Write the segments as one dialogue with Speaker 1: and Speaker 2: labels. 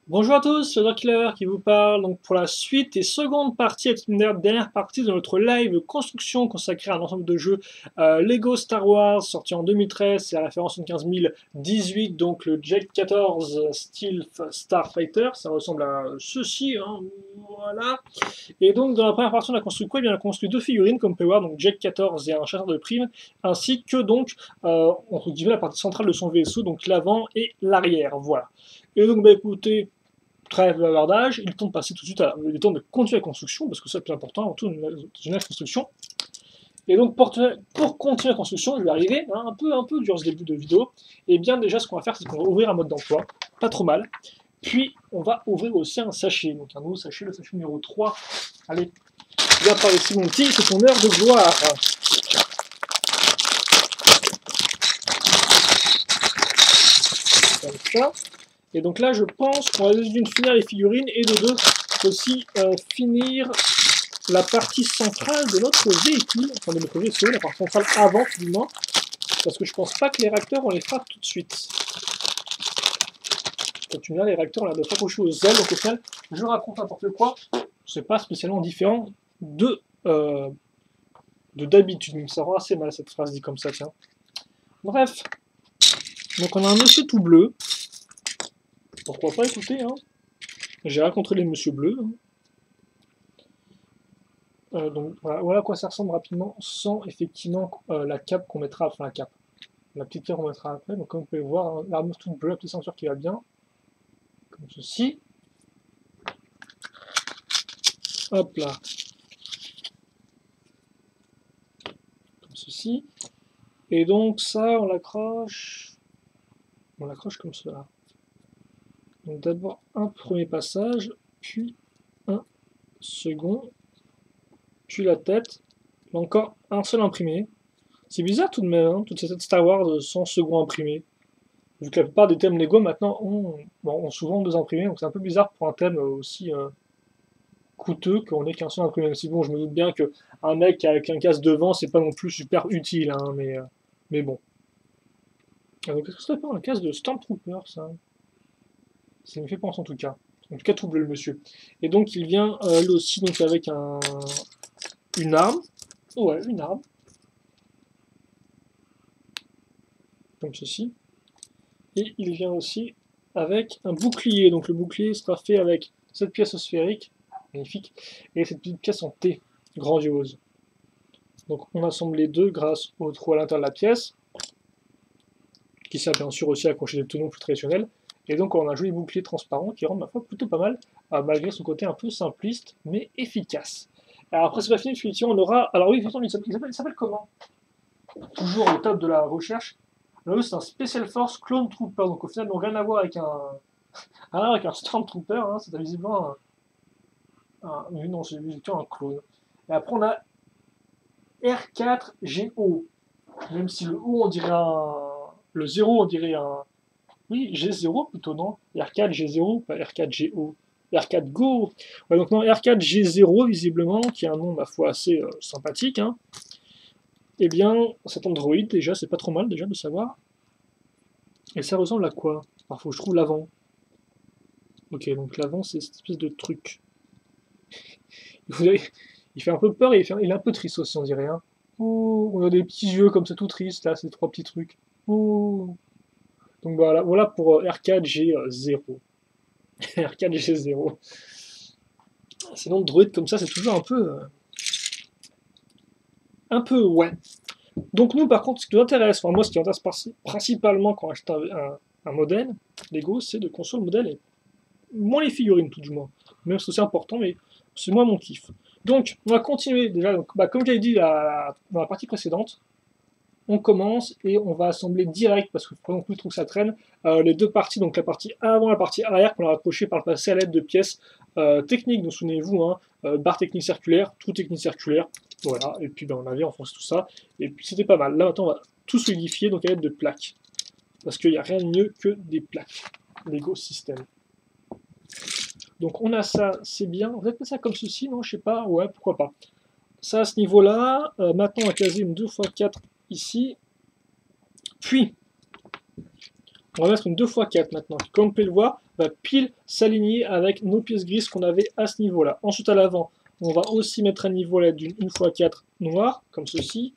Speaker 1: Bonjour à tous, c'est Dracula qui vous parle donc pour la suite et seconde partie, et une dernière partie de notre live construction consacrée à un ensemble de jeux Lego Star Wars sorti en 2013, c'est la référence 15018, donc le Jet 14 Stealth Starfighter, ça ressemble à ceci, hein, voilà. Et donc dans la première partie on a construit quoi? Eh bien, on a construit deux figurines comme on peut voir, donc Jet 14 et un chasseur de primes, ainsi que donc entre guillemets la partie centrale de son vaisseau, donc l'avant et l'arrière, voilà. Et donc bah écoutez, trêve de bavardage, il est temps de passer tout de suite il est temps de continuer la construction, parce que c'est le plus important avant tout une construction. Et donc pour continuer la construction, je vais arriver, hein, un peu dur ce début de vidéo, et bien déjà ce qu'on va faire, c'est qu'on va ouvrir un mode d'emploi, pas trop mal, puis on va ouvrir aussi un sachet, donc un nouveau sachet, le sachet numéro 3. Allez, viens par ici mon petit, c'est ton heure de gloire. Comme ça. Et donc là, je pense qu'on va d'une finir les figurines et de deux aussi finir la partie centrale de notre véhicule, enfin de notre vaisseau, la partie centrale avant du moins, parce que je pense pas que les réacteurs on les frappe tout de suite. Quand tu me dis les réacteurs on a l'air de s'accrocher aux ailes, donc au final, je raconte n'importe quoi, c'est pas spécialement différent de d'habitude, mais ça rend assez mal cette phrase dit comme ça, tiens. Bref, donc on a un monsieur tout bleu, pourquoi pas écouter, hein. J'ai rencontré les monsieur bleus, hein. Donc voilà à quoi ça ressemble rapidement, sans effectivement la cape qu'on mettra, enfin la cape, la petite cape qu'on mettra après. Donc comme vous pouvez voir, hein, l'armure toute bleue, la petite ceinture qui va bien, comme ceci. Hop là, comme ceci. Et donc ça, on l'accroche comme cela. Donc d'abord un premier passage, puis un second, puis la tête. Là encore un seul imprimé. C'est bizarre tout de même, hein, toute cette tête Star Wars sans second imprimé. Vu que la plupart des thèmes Lego maintenant ont souvent deux imprimés, donc c'est un peu bizarre pour un thème aussi coûteux qu'on ait qu'un seul imprimé. Même si bon, je me doute bien que un mec avec un casque devant, c'est pas non plus super utile, hein, mais bon. Ah, donc est-ce que ça serait pas un casque de Stormtrooper, ça? Ça me fait penser en tout cas. En tout cas, tout bleu le monsieur. Et donc il vient lui aussi donc avec une arme. Ouais, une arme. Comme ceci. Et il vient aussi avec un bouclier. Donc le bouclier sera fait avec cette pièce sphérique, magnifique, et cette petite pièce en T, grandiose. Donc on assemble les deux grâce au trou à l'intérieur de la pièce, qui sert bien sûr aussi à accrocher des tenons plus traditionnels. Et donc on a un joli bouclier transparent qui rend ma foi plutôt pas mal, malgré son côté un peu simpliste, mais efficace. Alors après c'est pas fini, effectivement on aura... Alors oui, il s'appelle comment? Toujours au top de la recherche. Alors c'est un Special Force Clone Trooper, donc au final n'ont rien à voir avec un Stormtrooper, hein, c'est visiblement non, c'est visiblement un clone. Et après on a R4GO, même si le O on dirait le 0 on dirait un... Oui, G0 plutôt, non? R4G0, pas R4GO. R4Go. Ouais, donc non, R4G0 visiblement, qui a un nom ma foi assez sympathique, hein. Eh bien, cet Android déjà, c'est pas trop mal déjà de savoir. Et ça ressemble à quoi? Alors faut que je trouve l'avant. Ok, donc l'avant c'est cette espèce de truc. Il fait un peu peur et il est un peu triste aussi, on dirait, hein. Oh, on a des petits yeux comme ça tout tristes, là, ces trois petits trucs. Oh. Donc voilà pour R4G0. R4G0. Sinon, droïde comme ça, c'est toujours un peu ouais. Donc nous, par contre, ce qui nous intéresse, enfin moi, ce qui m'intéresse principalement quand j'achète un modèle Lego, c'est de construire le modèle et moins les figurines, tout du moins. Même si c'est important, mais c'est moins mon kiff. Donc, on va continuer déjà. Donc, comme j'avais dit dans la partie précédente, on commence et on va assembler direct, parce qu'il ne faut pas non plus trop que ça traîne, les deux parties, donc la partie avant et la partie arrière, qu'on a raccroché par le passé à l'aide de pièces techniques. Donc souvenez-vous, hein, barre technique circulaire, trou technique circulaire, voilà, et puis on avait enfoncé tout ça, et puis c'était pas mal. Là maintenant on va tout solidifier donc à l'aide de plaques, parce qu'il n'y a rien de mieux que des plaques. Lego System. Donc on a ça, c'est bien. On va mettre ça comme ceci, non? Je sais pas, ouais, pourquoi pas. Ça à ce niveau-là. Maintenant on va caser une 2x4 ici. Puis On va mettre une 2x4 maintenant, qui, comme vous pouvez le voir, va pile s'aligner avec nos pièces grises qu'on avait à ce niveau-là. Ensuite, à l'avant, on va aussi mettre un niveau là d'une 1x4 noire, comme ceci.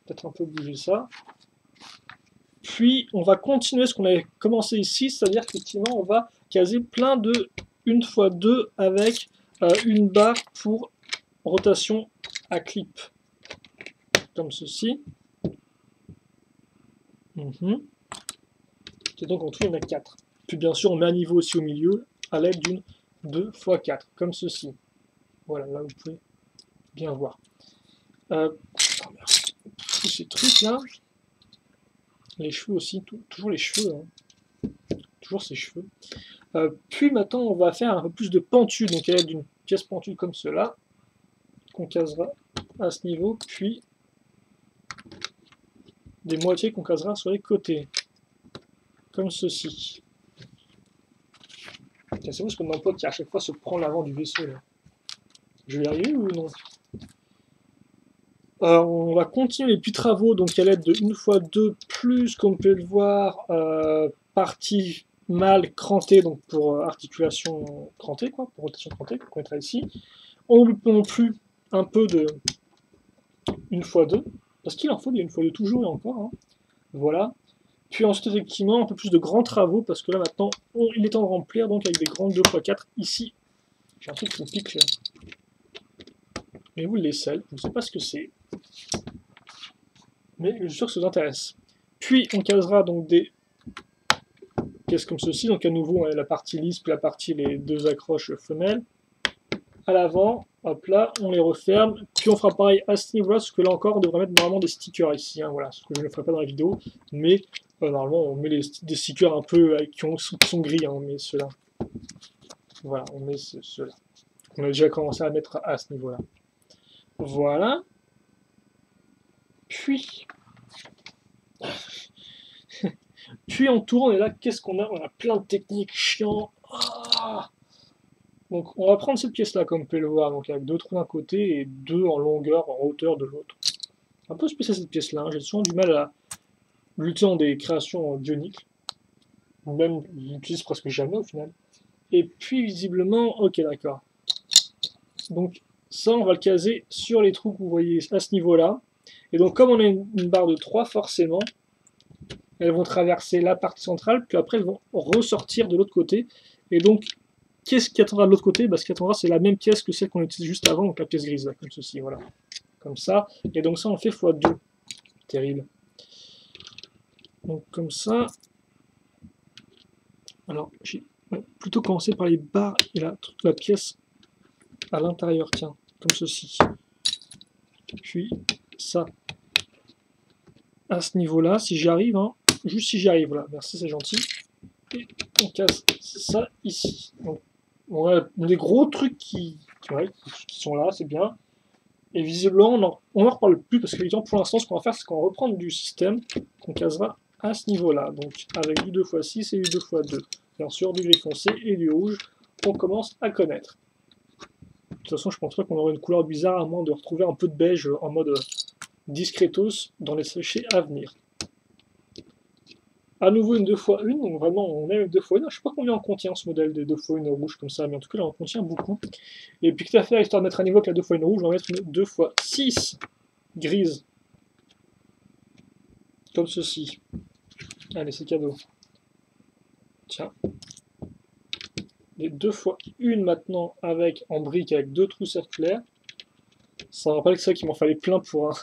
Speaker 1: Peut-être un peu bouger ça. Puis, on va continuer ce qu'on avait commencé ici, c'est-à-dire qu'effectivement, on va caser plein de 1x2 avec une barre pour rotation à clip, comme ceci. Et donc en tout il y en a 4. Puis bien sûr on met un niveau aussi au milieu à l'aide d'une 2x4, comme ceci. Voilà, là vous pouvez bien voir. Tous ces trucs là, les cheveux aussi, toujours les cheveux, hein. Toujours ces cheveux. Puis maintenant on va faire un peu plus de pentu, donc à l'aide d'une pièce pentue comme cela, qu'on casera à ce niveau, puis des moitiés qu'on casera sur les côtés, comme ceci. C'est vous ce qu'on emploie qui à chaque fois se prend l'avant du vaisseau là. Je vais y arriver ou non? On va continuer les petits travaux donc à l'aide de 1x2 plus, comme vous pouvez le voir, partie mâle crantée, donc pour articulation crantée, quoi, pour rotation crantée, qu'on mettra ici. On ne non plus un peu de 1x2, parce qu'il en faut des 1x2 toujours et encore. Hein. Voilà. Puis ensuite, effectivement, un peu plus de grands travaux, parce que là maintenant, il est temps de remplir, donc avec des grandes 2x4 ici. J'ai un truc qui me pique. Mais vous les selles, je ne sais pas ce que c'est. Mais je suis sûr que ça vous intéresse. Puis on casera donc des pièces comme ceci, donc à nouveau on a la partie lisse, puis la partie les deux accroches femelles. À l'avant, hop là, on les referme, puis on fera pareil à ce niveau-là, parce que là encore on devrait mettre normalement des stickers ici, hein, voilà, ce que je ne ferai pas dans la vidéo, mais normalement on met des stickers un peu qui sont gris, hein, on met ceux-là. Voilà, on met ceux-là. On a déjà commencé à mettre à ce niveau-là. Voilà. Puis on tourne et là qu'est-ce qu'on a? On a plein de techniques chiants. Donc on va prendre cette pièce là comme vous pouvez le voir, donc avec deux trous d'un côté et deux en longueur, en hauteur de l'autre. Un peu spécial cette pièce là, hein. J'ai souvent du mal à lutter dans des créations bioniques. Ou même je l'utilise presque jamais au final. Et puis visiblement, ok d'accord. Donc ça on va le caser sur les trous que vous voyez à ce niveau là. Et donc comme on a une barre de 3 forcément, elles vont traverser la partie centrale, puis après elles vont ressortir de l'autre côté. Et donc, qu'est-ce qui attendra de l'autre côté? Ce qui attendra, c'est la même pièce que celle qu'on a utilisée juste avant, donc la pièce grise, là, comme ceci, voilà. Comme ça. Et donc ça, on fait x2. Terrible. Donc comme ça. Alors, j'ai plutôt commencé par les barres et la pièce à l'intérieur, tiens, comme ceci. Puis ça, à ce niveau-là, si j'y arrive, hein, juste si j'y arrive, voilà, merci, c'est gentil. Et on casse ça ici. Donc, on a des gros trucs qui sont là, c'est bien. Et visiblement, on n'en reparle plus parce que pour l'instant, ce qu'on va faire, c'est qu'on va reprendre du système qu'on casera à ce niveau-là. Donc, avec du 2x6 et du 2x2. Bien sûr, du gris foncé et du rouge, on commence à connaître. De toute façon, je pense pas qu'on aura une couleur bizarre à moins de retrouver un peu de beige en mode discretos dans les sachets à venir. À nouveau une 2x1, donc vraiment on a une 2x1, je sais pas combien on contient ce modèle de 2x1 rouge comme ça, mais en tout cas là on contient beaucoup. Et puis quitte à faire, histoire de mettre à niveau avec la 2x1 rouge, on va mettre une 2x6 grise. Comme ceci. Allez, c'est cadeau. Tiens. Les 2x1 maintenant avec en brique avec deux trous circulaires. Ça me rappelle que ça qu'il m'en fallait plein pour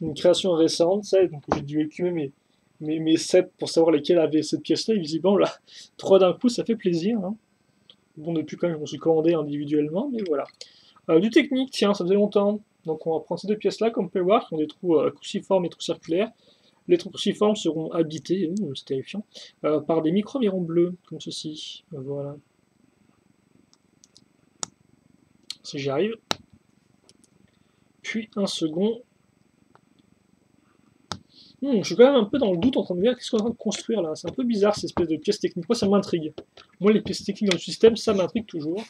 Speaker 1: une création récente, ça, donc j'ai dû écumer mes sets pour savoir lesquels avaient cette pièce-là, et visiblement, là, 3 d'un coup, ça fait plaisir. Hein. Bon, depuis quand même, je me suis commandé individuellement, mais voilà. Du technique, tiens, ça faisait longtemps. Donc on va prendre ces deux pièces-là, comme vous pouvez voir, qui ont des trous cruciformes et trous circulaires. Les trous cruciformes seront habités, c'est terrifiant, par des micro-virons bleus, comme ceci. Voilà. Si j'y arrive. Puis un second. Je suis quand même un peu dans le doute en train de me dire qu'est-ce qu'on est en train de construire là. C'est un peu bizarre cette espèce de pièces techniques. Moi ça m'intrigue. Moi les pièces techniques dans le système, ça m'intrigue toujours.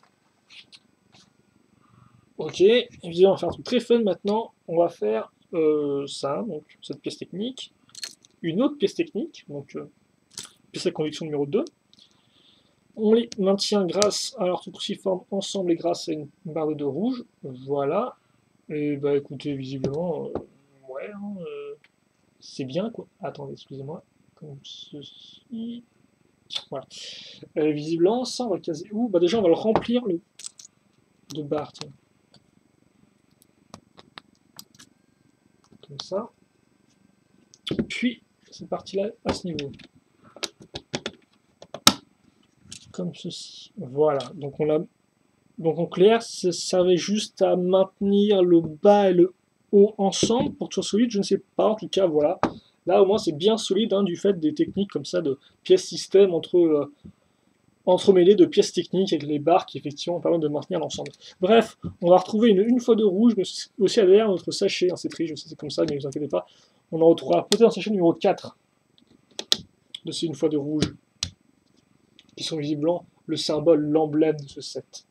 Speaker 1: Ok, évidemment on va faire un truc très fun maintenant. On va faire ça, donc cette pièce technique. Une autre pièce technique, donc pièce à conviction numéro 2. On les maintient grâce à leur cruciforme ensemble et grâce à une barre de 2 rouge. Voilà. Et bah écoutez, visiblement, ouais, hein, c'est bien quoi. Attendez, excusez-moi. Comme ceci. Voilà. Visiblement, ça on va le caser où? Bah déjà on va le remplir de barres. Tiens. Comme ça. Puis cette partie-là à ce niveau. Comme ceci. Voilà. Donc on a. Donc en clair, ça servait juste à maintenir le bas et le haut ensemble pour que ce soit solide. Je ne sais pas. En tout cas, voilà. Là au moins c'est bien solide hein, du fait des techniques comme ça de pièces système entremêlées de pièces techniques avec les barres qui effectivement permettent de maintenir l'ensemble. Bref, on va retrouver une fois de rouge, mais aussi à derrière notre sachet. Hein, c'est triste, je sais c'est comme ça, mais ne vous inquiétez pas. On en retrouvera peut-être un sachet numéro 4 de ces une fois de rouge, qui sont visiblement le symbole, l'emblème de ce set.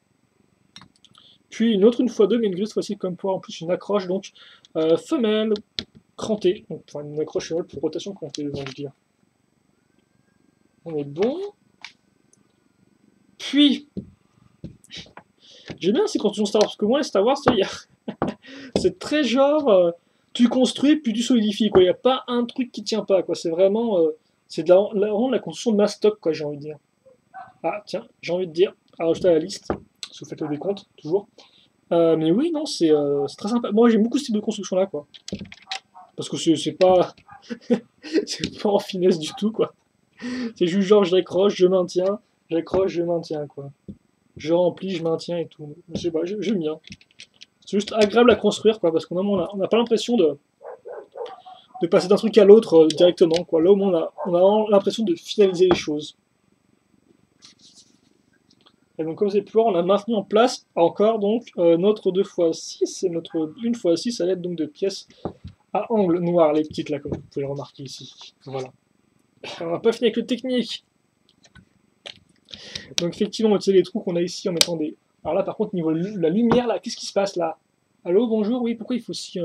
Speaker 1: Puis une autre une fois 2, mais une grille cette fois-ci comme pour en plus une accroche, donc femelle, crantée, donc enfin, une accroche femelle pour rotation crantée, je vais dire. On est bon. Puis, j'aime bien ces constructions Star Wars, parce que moi les Star Wars, c'est très genre, tu construis puis tu solidifies, quoi. Il n'y a pas un truc qui tient pas, quoi. C'est vraiment, c'est vraiment la construction de mastoc, quoi, j'ai envie de dire. Ah, tiens, j'ai envie de dire, à rajouter à la liste, si vous faites le décompte, toujours. Mais oui, non, c'est très sympa. Moi, j'aime beaucoup ce type de construction-là, quoi. Parce que c'est pas... c'est pas en finesse du tout, quoi. C'est juste genre, j'accroche, je maintiens, j'accroche, je maintiens, quoi. Je remplis, je maintiens et tout. Je sais pas, j'aime bien. C'est juste agréable à construire, quoi, parce qu'on n'a pas l'impression de passer d'un truc à l'autre directement, quoi. Là, au moins, on a l'impression de finaliser les choses. Et donc, comme c'est plus on a maintenu en place encore donc notre 2x6 et notre 1x6 à l'aide donc de pièces à angle noir, les petites là, comme vous pouvez le remarquer ici. Voilà. On n'a pas fini avec le technique. Donc, effectivement, on utilise les trous qu'on a ici en mettant des. Alors là, par contre, niveau la lumière, là, qu'est-ce qui se passe là? Allô, bonjour, oui, pourquoi il faut aussi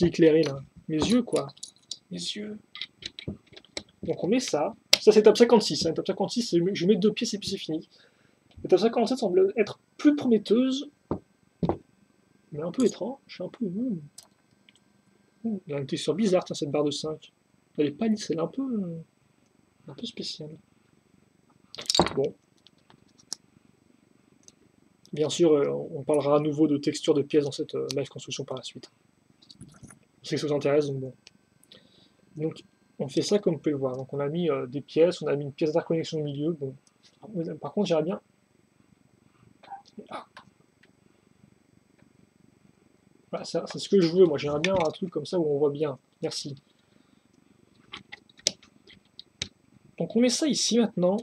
Speaker 1: éclairer là? Mes yeux, quoi. Mes yeux. Donc, on met ça. Ça, c'est étape 56. Hein. Étape 56, je mets 2 pièces et puis c'est fini. L'étape 57 semble être plus prometteuse, mais un peu étrange, un peu... Il y a une texture bizarre, tiens, cette barre de 5. Elle est pas lisse, elle est un peu spéciale. Bon. Bien sûr, on parlera à nouveau de texture de pièces dans cette live construction par la suite. Je sais que ça vous intéresse, donc bon. Donc, on fait ça comme vous pouvez le voir. Donc, on a mis des pièces, on a mis une pièce d'interconnexion au milieu. Bon. Par contre, j'aimerais bien... Ah. Voilà, c'est ce que je veux, moi j'aimerais bien un truc comme ça où on voit bien. Merci. Donc on met ça ici maintenant.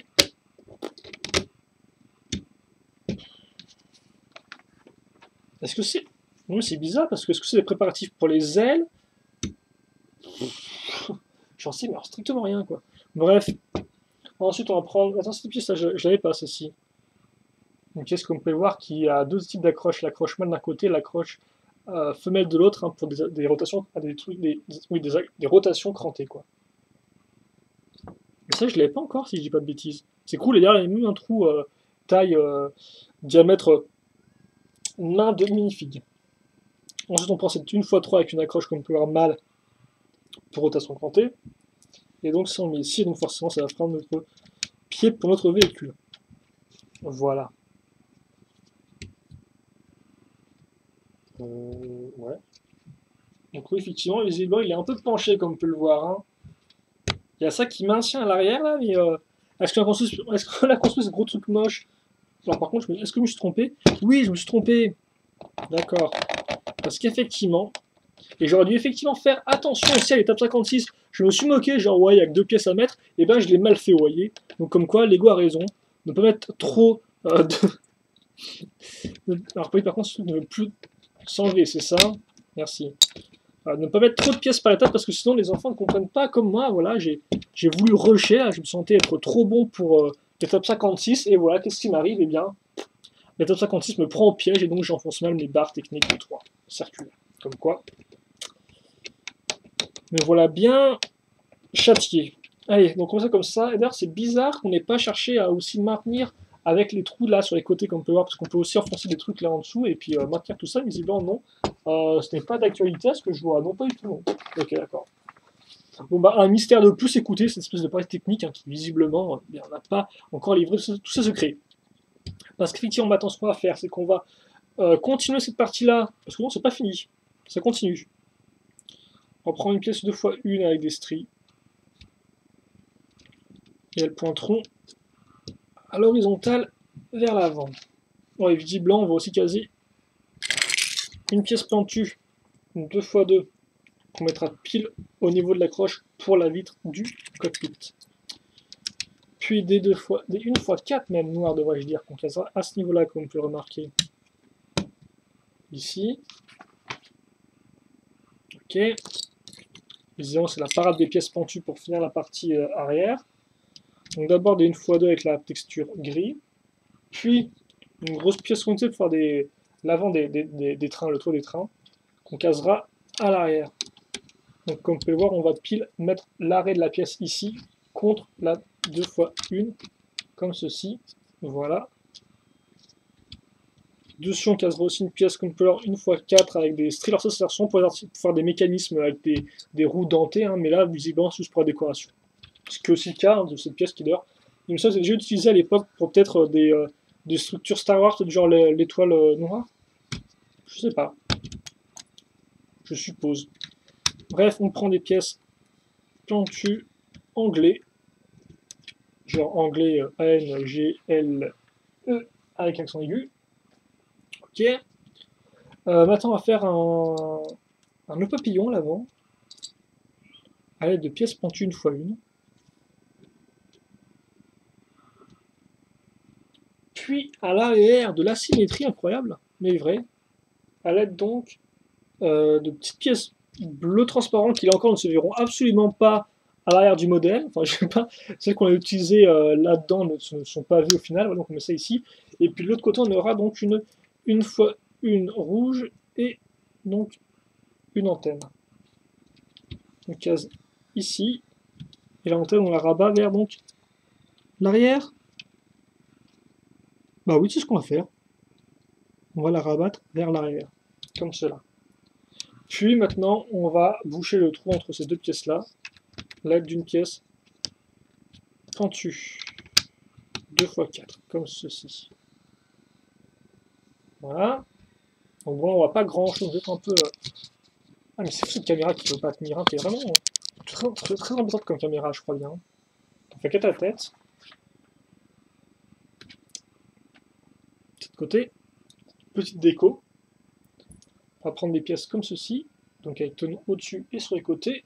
Speaker 1: Est-ce que c'est... Non, c'est bizarre parce que est-ce que c'est des préparatifs pour les ailes? J'en sais mais alors, strictement rien quoi. Bref. Ensuite on va prendre... Attends, cette pièce là, je l'avais pas celle-ci. Une pièce comme vous pouvez voir qui a 2 types d'accroches. L'accroche mâle d'un côté, l'accroche femelle de l'autre, hein, pour des rotations, des trucs, des rotations crantées quoi. Mais ça je l'avais pas encore si je dis pas de bêtises. C'est cool, et derrière il y a même un trou taille diamètre main de minifig. Ensuite on prend cette 1x3 avec une accroche comme vous pouvez voir mâle pour rotation crantée. Et donc ça on met ici, donc forcément ça va prendre notre pied pour notre véhicule. Voilà. Ouais. Donc oui, effectivement, visiblement, il est un peu penché, comme on peut le voir. Hein. Il y a ça qui maintient à l'arrière, là, mais est-ce qu'on a construit ce gros truc moche? Alors par contre, est-ce que je me suis trompé? Oui, je me suis trompé. D'accord. Parce qu'effectivement, et j'aurais dû effectivement faire attention aussi à l'étape 56. Je me suis moqué, genre ouais, il y a que 2 pièces à mettre, et ben je l'ai mal fait, vous voyez. Donc comme quoi, Lego a raison. Ne pas mettre trop Alors oui, par contre, ne veut plus s'enlever, c'est ça. Merci. Ne pas mettre trop de pièces par étape parce que sinon les enfants ne comprennent pas comme moi. Voilà, j'ai voulu rusher, là, je me sentais être trop bon pour l'étape 56 et voilà, qu'est-ce qui m'arrive? Eh bien, l'étape 56 me prend au piège et donc j'enfonce mal mes barres techniques de 3 circulaires. Comme quoi. Me voilà bien châtié. Allez, donc on fait comme ça. Et d'ailleurs, c'est bizarre qu'on n'ait pas cherché à aussi maintenir avec les trous là sur les côtés qu'on peut voir, parce qu'on peut aussi enfoncer des trucs là en dessous et puis maintenir tout ça. Visiblement, non. Ce n'est pas d'actualité à ce que je vois. Non, pas du tout. Non. Ok, d'accord. Bon, bah, un mystère de plus, écoutez, cette espèce de partie technique hein, qui visiblement, on n'a pas encore livré tous ces secrets. Parce qu'effectivement, maintenant, ce qu'on va faire, c'est qu'on va continuer cette partie-là, parce que non, c'est pas fini. Ça continue. On prend une pièce 2x1 avec des stries. Et elles pointeront à l'horizontale vers l'avant. Bon, et visiblement, on va aussi caser une pièce pentue, une 2x2, qu'on mettra pile au niveau de l'accroche pour la vitre du cockpit. Puis des 1x4 même noir devrais-je dire, qu'on casera à ce niveau-là, comme on peut le remarquer. Ici. Ok. Visiblement, c'est la parade des pièces pentues pour finir la partie arrière. Donc d'abord des 1x2 avec la texture gris. Puis une grosse pièce montée pour faire l'avant des trains, le toit des trains, qu'on casera à l'arrière. Donc comme vous pouvez le voir, on va pile mettre l'arrêt de la pièce ici contre la 2x1, comme ceci. Voilà. Dessus, on casera aussi une pièce comme peut voir 1x4 avec des stries. Alors ça, c'est pour faire des mécanismes avec des roues dentées, hein, mais là, visiblement, c'est juste pour la décoration. Ce qui est aussi le cas hein, de cette pièce qui d'ailleurs, il me semble que c'est déjà utilisé à l'époque pour peut-être des structures Star Wars, du genre l'étoile noire. Je sais pas. Je suppose. Bref, on prend des pièces pentues anglais, genre anglais A-N-G-L-E avec accent aigu. Ok. Maintenant, on va faire un nœud papillon à l'avant, à l'aide de pièces pentues 1x1. Puis à l'arrière de l'asymétrie incroyable, mais vrai, à l'aide donc de petites pièces bleu transparent qui là encore ne se verront absolument pas à l'arrière du modèle. Enfin, je sais pas, celles qu'on a utilisées là-dedans ne sont pas vues au final. Voilà, donc on met ça ici. Et puis de l'autre côté, on aura donc une fois une rouge et donc une antenne. On case ici. Et l'antenne, on la rabat vers donc l'arrière. Bah oui, c'est ce qu'on va faire. On va la rabattre vers l'arrière, comme cela. Puis maintenant, on va boucher le trou entre ces deux pièces-là, l'aide d'une pièce pentue, 2x4, comme ceci. Voilà. Donc bon, on voit pas grand-chose, peut-être un peu... Ah mais c'est fou cette caméra qui veut pas tenir, hein, qui est vraiment très embêtante comme caméra, je crois bien. On fait qu'à ta tête. De côté, petite déco. On va prendre des pièces comme ceci, donc avec tenon au-dessus et sur les côtés.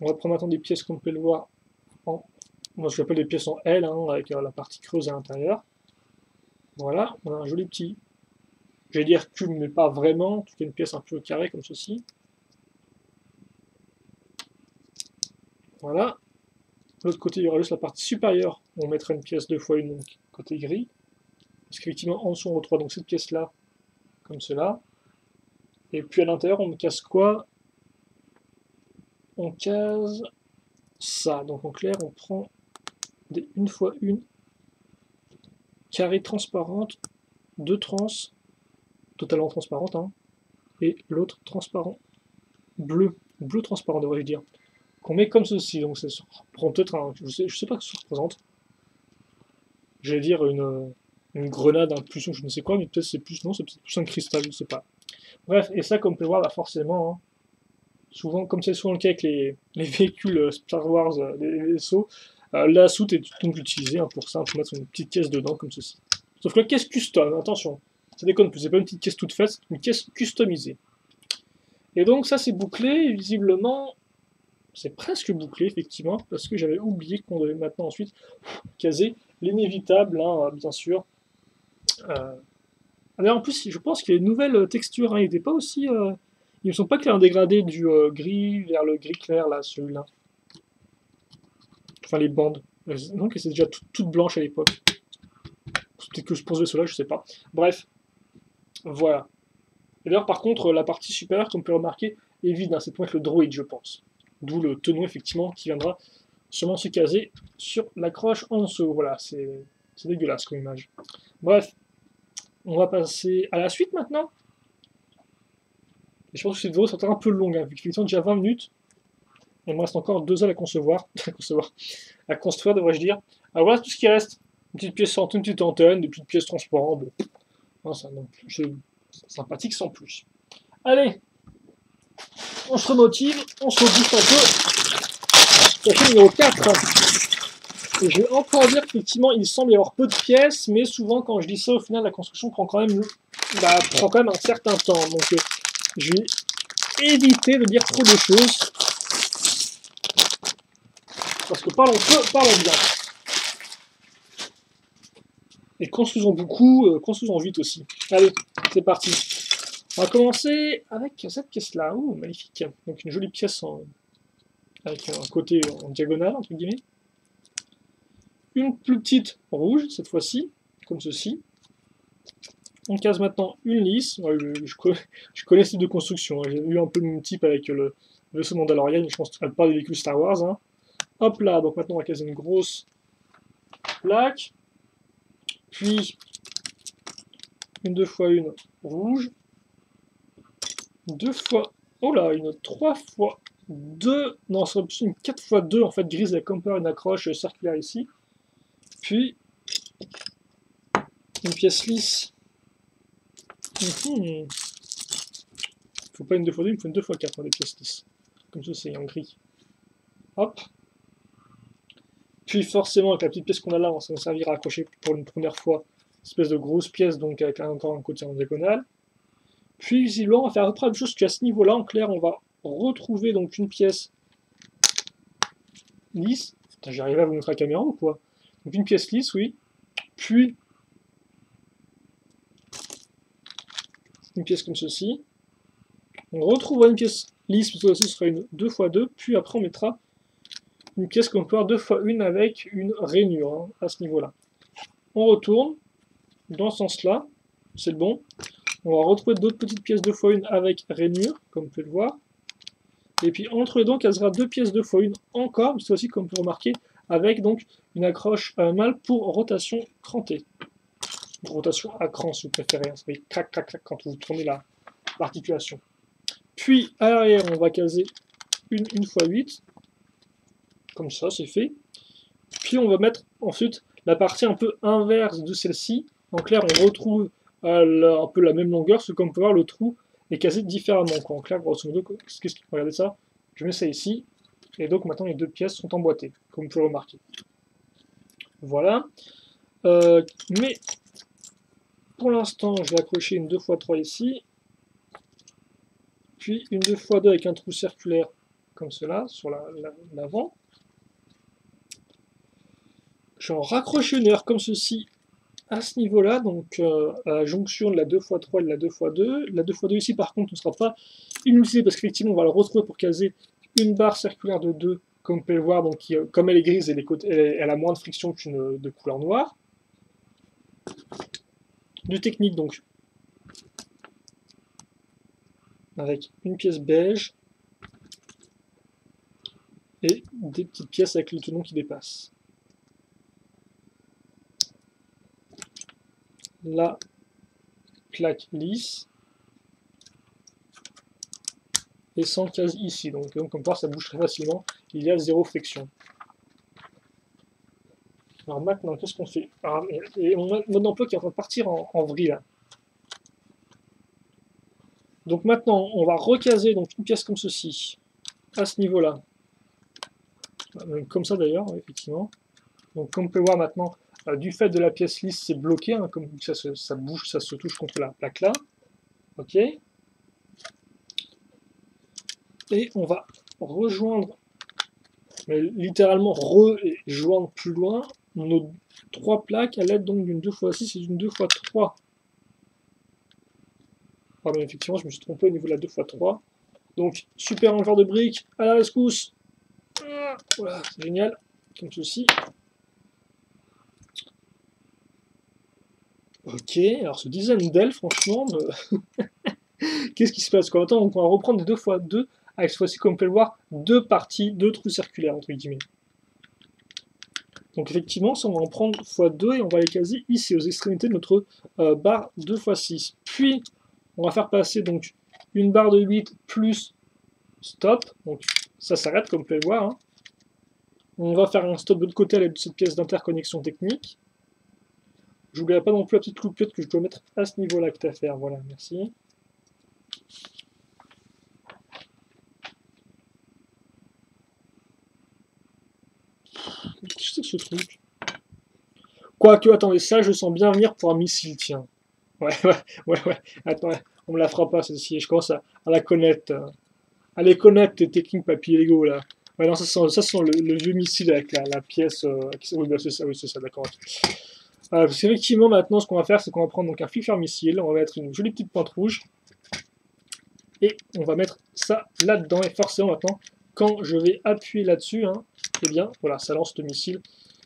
Speaker 1: On va prendre maintenant des pièces comme on peut le voir en... Moi je l'appelle des pièces en L, hein, avec la partie creuse à l'intérieur. Voilà, on a un joli petit... J'allais dire cube, mais pas vraiment. En tout cas, une pièce un peu carrée comme ceci. Voilà. De l'autre côté, il y aura juste la partie supérieure. On mettra une pièce 2x1, donc côté gris. Parce qu'effectivement, en dessous, on retrouve donc cette pièce-là, comme cela. Et puis à l'intérieur, on casse quoi? On case ça. Donc en clair, on prend des 1x1 carrées transparentes, deux trans, totalement transparentes, hein, et l'autre transparent, bleu transparent devrais-je dire, qu'on met comme ceci. Donc ça prend peut-être un, je sais pas ce que ça représente. J'allais dire une grenade, un plus, je ne sais quoi, mais peut-être c'est plus, non, c'est peut-être plus un cristal, je ne sais pas. Bref, et ça, comme on peut voir, bah forcément, hein, souvent, comme c'est souvent le cas avec les véhicules Star Wars, les vaisseaux, la soute est donc utilisée hein, pour ça, pour mettre une petite caisse dedans, comme ceci. Sauf que la caisse custom, attention, ça déconne plus, c'est pas une petite caisse toute faite, c'est une caisse customisée. Et donc ça c'est bouclé, et visiblement, c'est presque bouclé, effectivement, parce que j'avais oublié qu'on devait maintenant ensuite caser l'inévitable, hein, bien sûr. D'ailleurs, en plus, je pense qu'il y a une nouvelle texture, hein, il n'était pas aussi... ils ne sont pas clairs dégradés du gris vers le gris clair, là, celui-là. Enfin, les bandes. Donc, c'est déjà toute blanche à l'époque. Peut-être que je pense de cela, je sais pas. Bref, voilà. Et d'ailleurs, par contre, la partie supérieure, comme on peut remarquer, est vide. Hein, c'est pour mettre le droïde, je pense. D'où le tenon, effectivement, qui viendra seulement se caser sur l'accroche en dessous. Voilà, c'est dégueulasse comme image. Bref, on va passer à la suite maintenant. Et je pense que cette vidéo sera un peu longue, hein, vu qu'il est déjà 20 minutes. Il me reste encore 2 heures à concevoir. À construire, devrais-je dire. Alors voilà tout ce qui reste. Une petite pièce sans une petite antenne, des petites pièces transparentes. Bon. Non, ça non plus. C'est sympathique sans plus. Allez, on se remotive, on se rebouche un peu. Sachet numéro 4. Et je vais encore dire qu'effectivement, il semble y avoir peu de pièces, mais souvent, quand je dis ça, au final, la construction prend quand même un certain temps. Donc, je vais éviter de dire trop de choses. Parce que parlons peu, parlons bien. Et construisons beaucoup, construisons vite aussi. Allez, c'est parti. On va commencer avec cette pièce-là. Ouh, magnifique. Donc une jolie pièce avec un côté en diagonale, entre guillemets. Une plus petite rouge, cette fois-ci, comme ceci. On case maintenant une lisse. Ouais, je connais ce type de construction. J'ai eu un peu le même type avec le vaisseau Mandalorian, je pense qu'elle parle des véhicules Star Wars. Hein. Hop là, donc maintenant on va caser une grosse plaque. Puis une 2x1 rouge. 2 fois. Oh là, une 3x2. Non, c'est plus une 4x2 en fait grise avec comme une accroche circulaire ici. Puis une pièce lisse. Il faut pas une 2x2, il faut une 2x4 hein, des pièces lisses. Comme ça, c'est en gris. Hop. Puis forcément, avec la petite pièce qu'on a là, ça va servir à accrocher pour une première fois. Une espèce de grosse pièce, donc avec encore un côté en diagonale. Puis visiblement, on va faire à peu près la même chose qu'à ce niveau-là. En clair, on va retrouver donc une pièce lisse. J'arrive à vous montrer la caméra ou quoi? Donc une pièce lisse, oui. Puis une pièce comme ceci. On retrouvera une pièce lisse, parce que ceci sera une 2x2. Puis après, on mettra une pièce qu'on peut avoir 2x1 avec une rainure hein, à ce niveau-là. On retourne dans ce sens-là. C'est le bon. On va retrouver d'autres petites pièces 2x1 avec rainure, comme vous pouvez le voir. Et puis entre les dents, casera 2 pièces 2x1 encore, mais c'est aussi comme vous pouvez remarquer, avec donc une accroche mâle pour rotation crantée. Rotation à cran si vous préférez, ça fait crac crac crac quand vous tournez l'articulation. Puis à l'arrière, on va caser une 1x8, comme ça c'est fait. Puis on va mettre ensuite la partie un peu inverse de celle-ci. En clair, on retrouve un peu la même longueur, ce qu'on peut voir, le trou est casé différemment. Quoi. En clair, grosso modo, regardez ça, je mets ça ici, et donc maintenant les deux pièces sont emboîtées, comme vous pouvez le remarquer. Voilà. Mais pour l'instant, je vais accrocher une 2x3 ici, puis une 2x2 avec un trou circulaire comme cela, sur l'avant. Je vais en raccrocher une heure comme ceci à ce niveau-là, donc à la jonction de la 2x3 et de la 2x2. La 2x2 ici, par contre, ne sera pas inutilisée parce qu'effectivement, on va le retrouver pour caser une barre circulaire de 2, comme vous pouvez le voir, donc qui, comme elle est grise, elle a moins de friction qu'une de couleur noire. Du technique, donc, avec une pièce beige et des petites pièces avec le tenon qui dépasse. La plaque lisse et sans case ici, donc comme on peut voir ça bouge très facilement, il y a zéro friction. Alors maintenant qu'est-ce qu'on fait? Et mon mode d'emploi qui est en train de partir en vrille là. Donc maintenant on va recaser donc une pièce comme ceci à ce niveau là, comme ça d'ailleurs effectivement. Donc comme on peut voir maintenant, du fait de la pièce lisse c'est bloqué, hein, comme ça bouge, ça se touche contre la plaque là. Ok. Et on va rejoindre, mais littéralement rejoindre plus loin nos 3 plaques à l'aide donc d'une 2x6 et d'une 2x3. Pardon, effectivement, je me suis trompé au niveau de la 2x3. Donc, super enleveur de briques, à la rescousse. Voilà, c'est génial, comme ceci. Ok, alors ce design d'elle, franchement, qu'est-ce qui se passe? Quand on va reprendre des 2x2 avec cette fois-ci, comme on peut le voir, 2 parties, 2 trous circulaires, entre guillemets. Donc effectivement, ça on va en prendre x2 et on va les caser ici, aux extrémités de notre barre 2x6. Puis, on va faire passer donc une barre de 8 plus stop. Donc ça s'arrête comme vous pouvez le voir. Hein. On va faire un stop de l'autre côté à l'aide de cette pièce d'interconnexion technique. Je n'oublierai pas non plus la petite loupiote que je dois mettre à ce niveau-là que tu as à faire. Voilà, merci. Qu'est-ce que c'est que ce truc? Quoique, attendez, ça je sens bien venir pour un missile, tiens. Ouais. Attends, on me la fera pas celle-ci. Je commence à la connaître. À les connaître, tes techniques papier Lego là. Ouais, non, ça sent le vieux missile avec la pièce. Oui, bah, c'est ça, d'accord. Parce qu'effectivement, maintenant, ce qu'on va faire, c'est qu'on va prendre donc un flipper missile. On va mettre une jolie petite pointe rouge. Et on va mettre ça là-dedans. Et forcément, maintenant, quand je vais appuyer là-dessus, hein, eh bien, voilà, ça lance le missile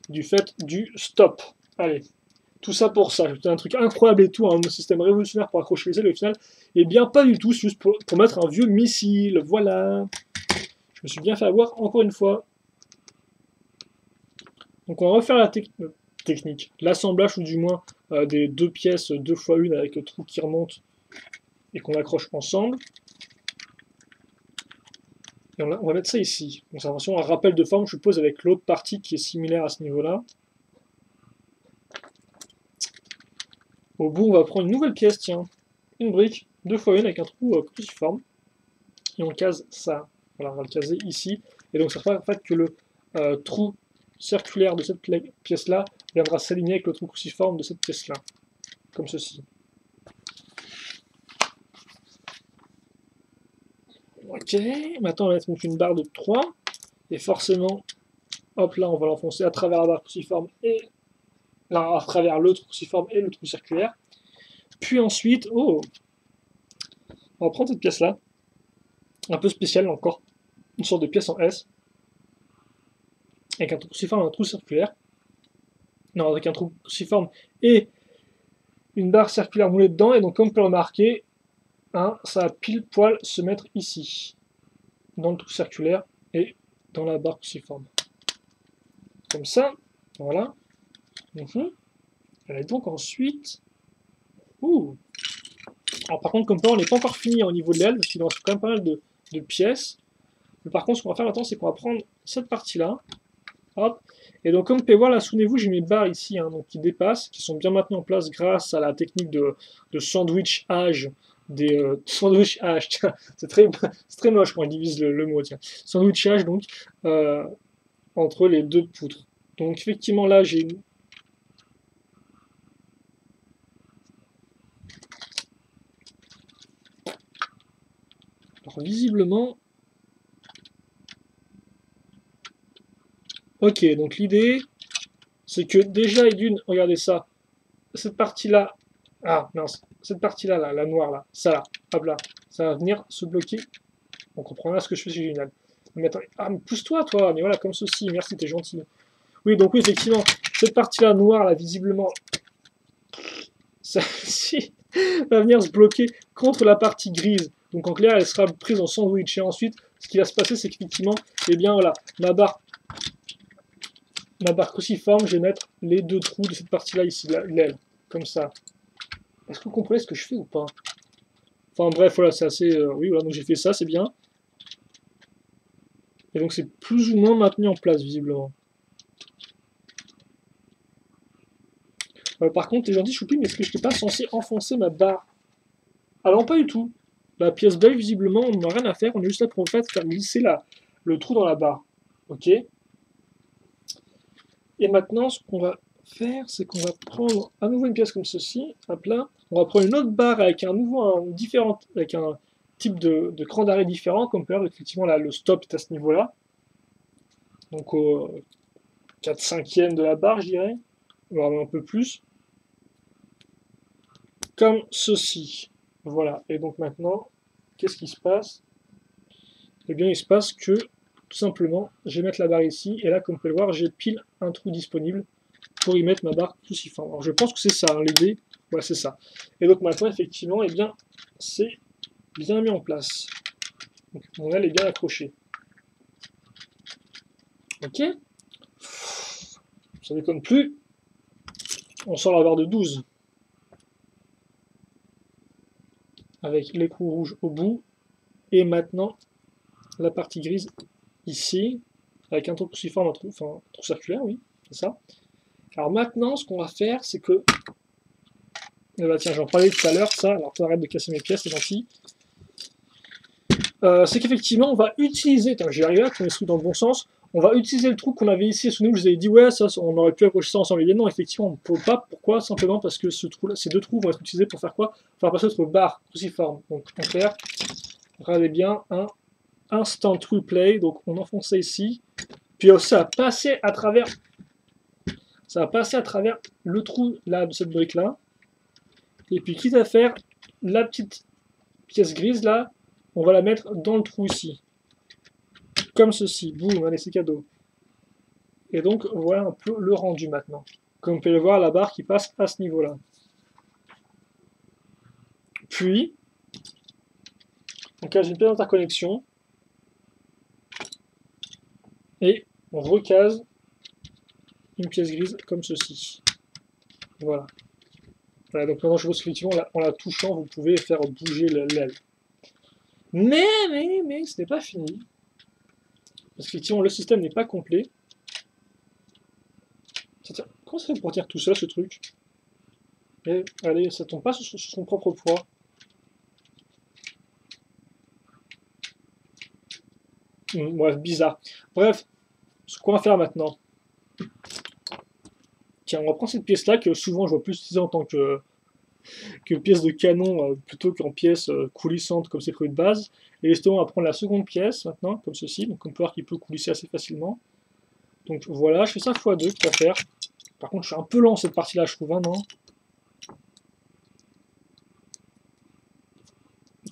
Speaker 1: du fait du stop. Allez, tout ça pour ça. C'était un truc incroyable et tout, un système révolutionnaire pour accrocher les ailes, au final, eh bien, pas du tout, c'est juste pour mettre un vieux missile. Voilà. Je me suis bien fait avoir encore une fois. Donc, on va refaire la technique, l'assemblage, ou du moins des deux pièces 2x1 avec le trou qui remonte et qu'on accroche ensemble. Et on va mettre ça ici. Donc, c'est un rappel de forme, je suppose, avec l'autre partie qui est similaire à ce niveau-là. Au bout, on va prendre une nouvelle pièce, tiens, une brique, 2x1 avec un trou cruciforme. Et on case ça. Voilà, on va le caser ici. Et donc, ça fera en fait que le trou circulaire de cette pièce-là viendra s'aligner avec le trou cruciforme de cette pièce-là. Comme ceci. Ok, maintenant on va mettre donc une barre de 3. Et forcément, hop là, on va l'enfoncer à travers la barre cruciforme et là, à travers le trou cruciforme et le trou circulaire. Puis ensuite, on va prendre cette pièce-là, un peu spéciale encore, une sorte de pièce en S, avec un trou cruciforme et un trou circulaire. Non, avec un trou cruciforme et une barre circulaire moulée dedans. Et donc, comme on peut le remarquer, hein, ça va pile poil se mettre ici, dans le trou circulaire et dans la barre cruciforme. Comme ça, voilà. Et donc ensuite, alors par contre, comme ça, on n'est pas encore fini au niveau de l'aile, parce qu'il en reste quand même pas mal de pièces. Mais par contre, ce qu'on va faire maintenant, c'est qu'on va prendre cette partie-là. Hop. Et donc, comme vous pouvez voir, là, souvenez-vous, j'ai mes barres ici, hein, donc, qui dépassent, qui sont bien maintenues en place grâce à la technique de sandwich-age. Sandwich-age, tiens, c'est très moche quand on divise le mot, tiens. Sandwich-age, donc, entre les deux poutres. Donc, effectivement, là, j'ai une... Alors, visiblement... Ok, donc l'idée, c'est que déjà, et d'une, regardez ça, cette partie-là, ah mince, cette partie-là, là, la noire, là, ça là, hop là, ça va venir se bloquer. On comprendra ce que je fais, c'est génial. Mais attends, ah, mais pousse-toi, toi, mais voilà, comme ceci, merci, t'es gentil. Oui, donc oui, effectivement, cette partie-là, noire, là, visiblement, celle-ci va venir se bloquer contre la partie grise. Donc en clair, elle sera prise en sandwich. Et ensuite, ce qui va se passer, c'est qu'effectivement, eh bien voilà, ma barre cruciforme, je vais mettre les deux trous de cette partie-là ici, l'aile, comme ça. Est-ce que vous comprenez ce que je fais ou pas? Enfin bref, voilà, c'est assez... oui, voilà, donc j'ai fait ça, c'est bien. Et donc c'est plus ou moins maintenu en place, visiblement. Par contre, t'es gentil, Choupi, mais est-ce que je n'étais pas censé enfoncer ma barre? Alors pas du tout. La pièce belle, visiblement, on n'a rien à faire, on est juste là pour faire glisser le trou dans la barre. Ok. Et maintenant, ce qu'on va faire, c'est qu'on va prendre à nouveau une pièce comme ceci, hop là. On va prendre une autre barre avec avec un type de cran d'arrêt différent, comme peut effectivement là, le stop est à ce niveau-là. Donc au 4/5e de la barre, je dirais, voire un peu plus. Comme ceci. Voilà. Et donc maintenant, qu'est-ce qui se passe? Eh bien, il se passe que, tout simplement, je vais mettre la barre ici, et là, comme vous pouvez le voir, j'ai pile un trou disponible pour y mettre ma barre cruciforme. Alors je pense que c'est ça, hein, l'idée. Voilà, c'est ça. Et donc maintenant, effectivement, eh bien, c'est bien mis en place. Donc mon aile est bien accrochée. Ok. ça déconne plus. On sort la barre de 12. Avec l'écrou rouge au bout. Et maintenant, la partie grise ici. Avec un trou cruciforme, un trou circulaire, oui, c'est ça. Alors maintenant, ce qu'on va faire, c'est que... Eh ben, tiens, j'en parlais tout à l'heure, ça. Alors, tu arrêtes de casser mes pièces, c'est gentil. C'est qu'effectivement, on va utiliser... J'y arrive là, qu'on est sous dans le bon sens. On va utiliser le trou qu'on avait ici. Souvenez-vous, je vous avais dit, ouais, ça, on aurait pu accrocher ça ensemble. Et non, effectivement, on ne peut pas. Pourquoi? Simplement parce que ces deux trous vont être utilisés pour faire quoi? Faire passer notre barre cruciforme. Donc, en clair, regardez bien, un instant replay. Donc, on enfonce ça ici. Puis ça va passer à travers... Ça va passer à travers le trou là, de cette brique-là. Et puis, quitte à faire la petite pièce grise là, on va la mettre dans le trou ici. Comme ceci. Boum, allez, c'est cadeau. Et donc, voilà un peu le rendu maintenant. Comme vous pouvez le voir, la barre qui passe à ce niveau-là. Puis, on case une pièce d'interconnexion. Et on recase une pièce grise comme ceci. Voilà. Voilà, donc maintenant je pense qu'effectivement en la touchant vous pouvez faire bouger l'aile. Mais ce n'est pas fini. Parce qu'effectivement le système n'est pas complet. Comment ça fait pour tenir tout seul ce truc? Et, allez, ça tombe pas sur son propre poids. Bref, bizarre. Bref, ce qu'on va faire maintenant. Tiens, on va prendre cette pièce-là, que souvent je vois plus utiliser en tant que pièce de canon, plutôt qu'en pièce coulissante comme c'est prévu de base. Et justement, on va prendre la seconde pièce maintenant, comme ceci. Donc on peut voir qu'il peut coulisser assez facilement. Donc voilà, je fais ça x2 pour faire. Par contre, je suis un peu lent cette partie-là, je trouve, hein, non?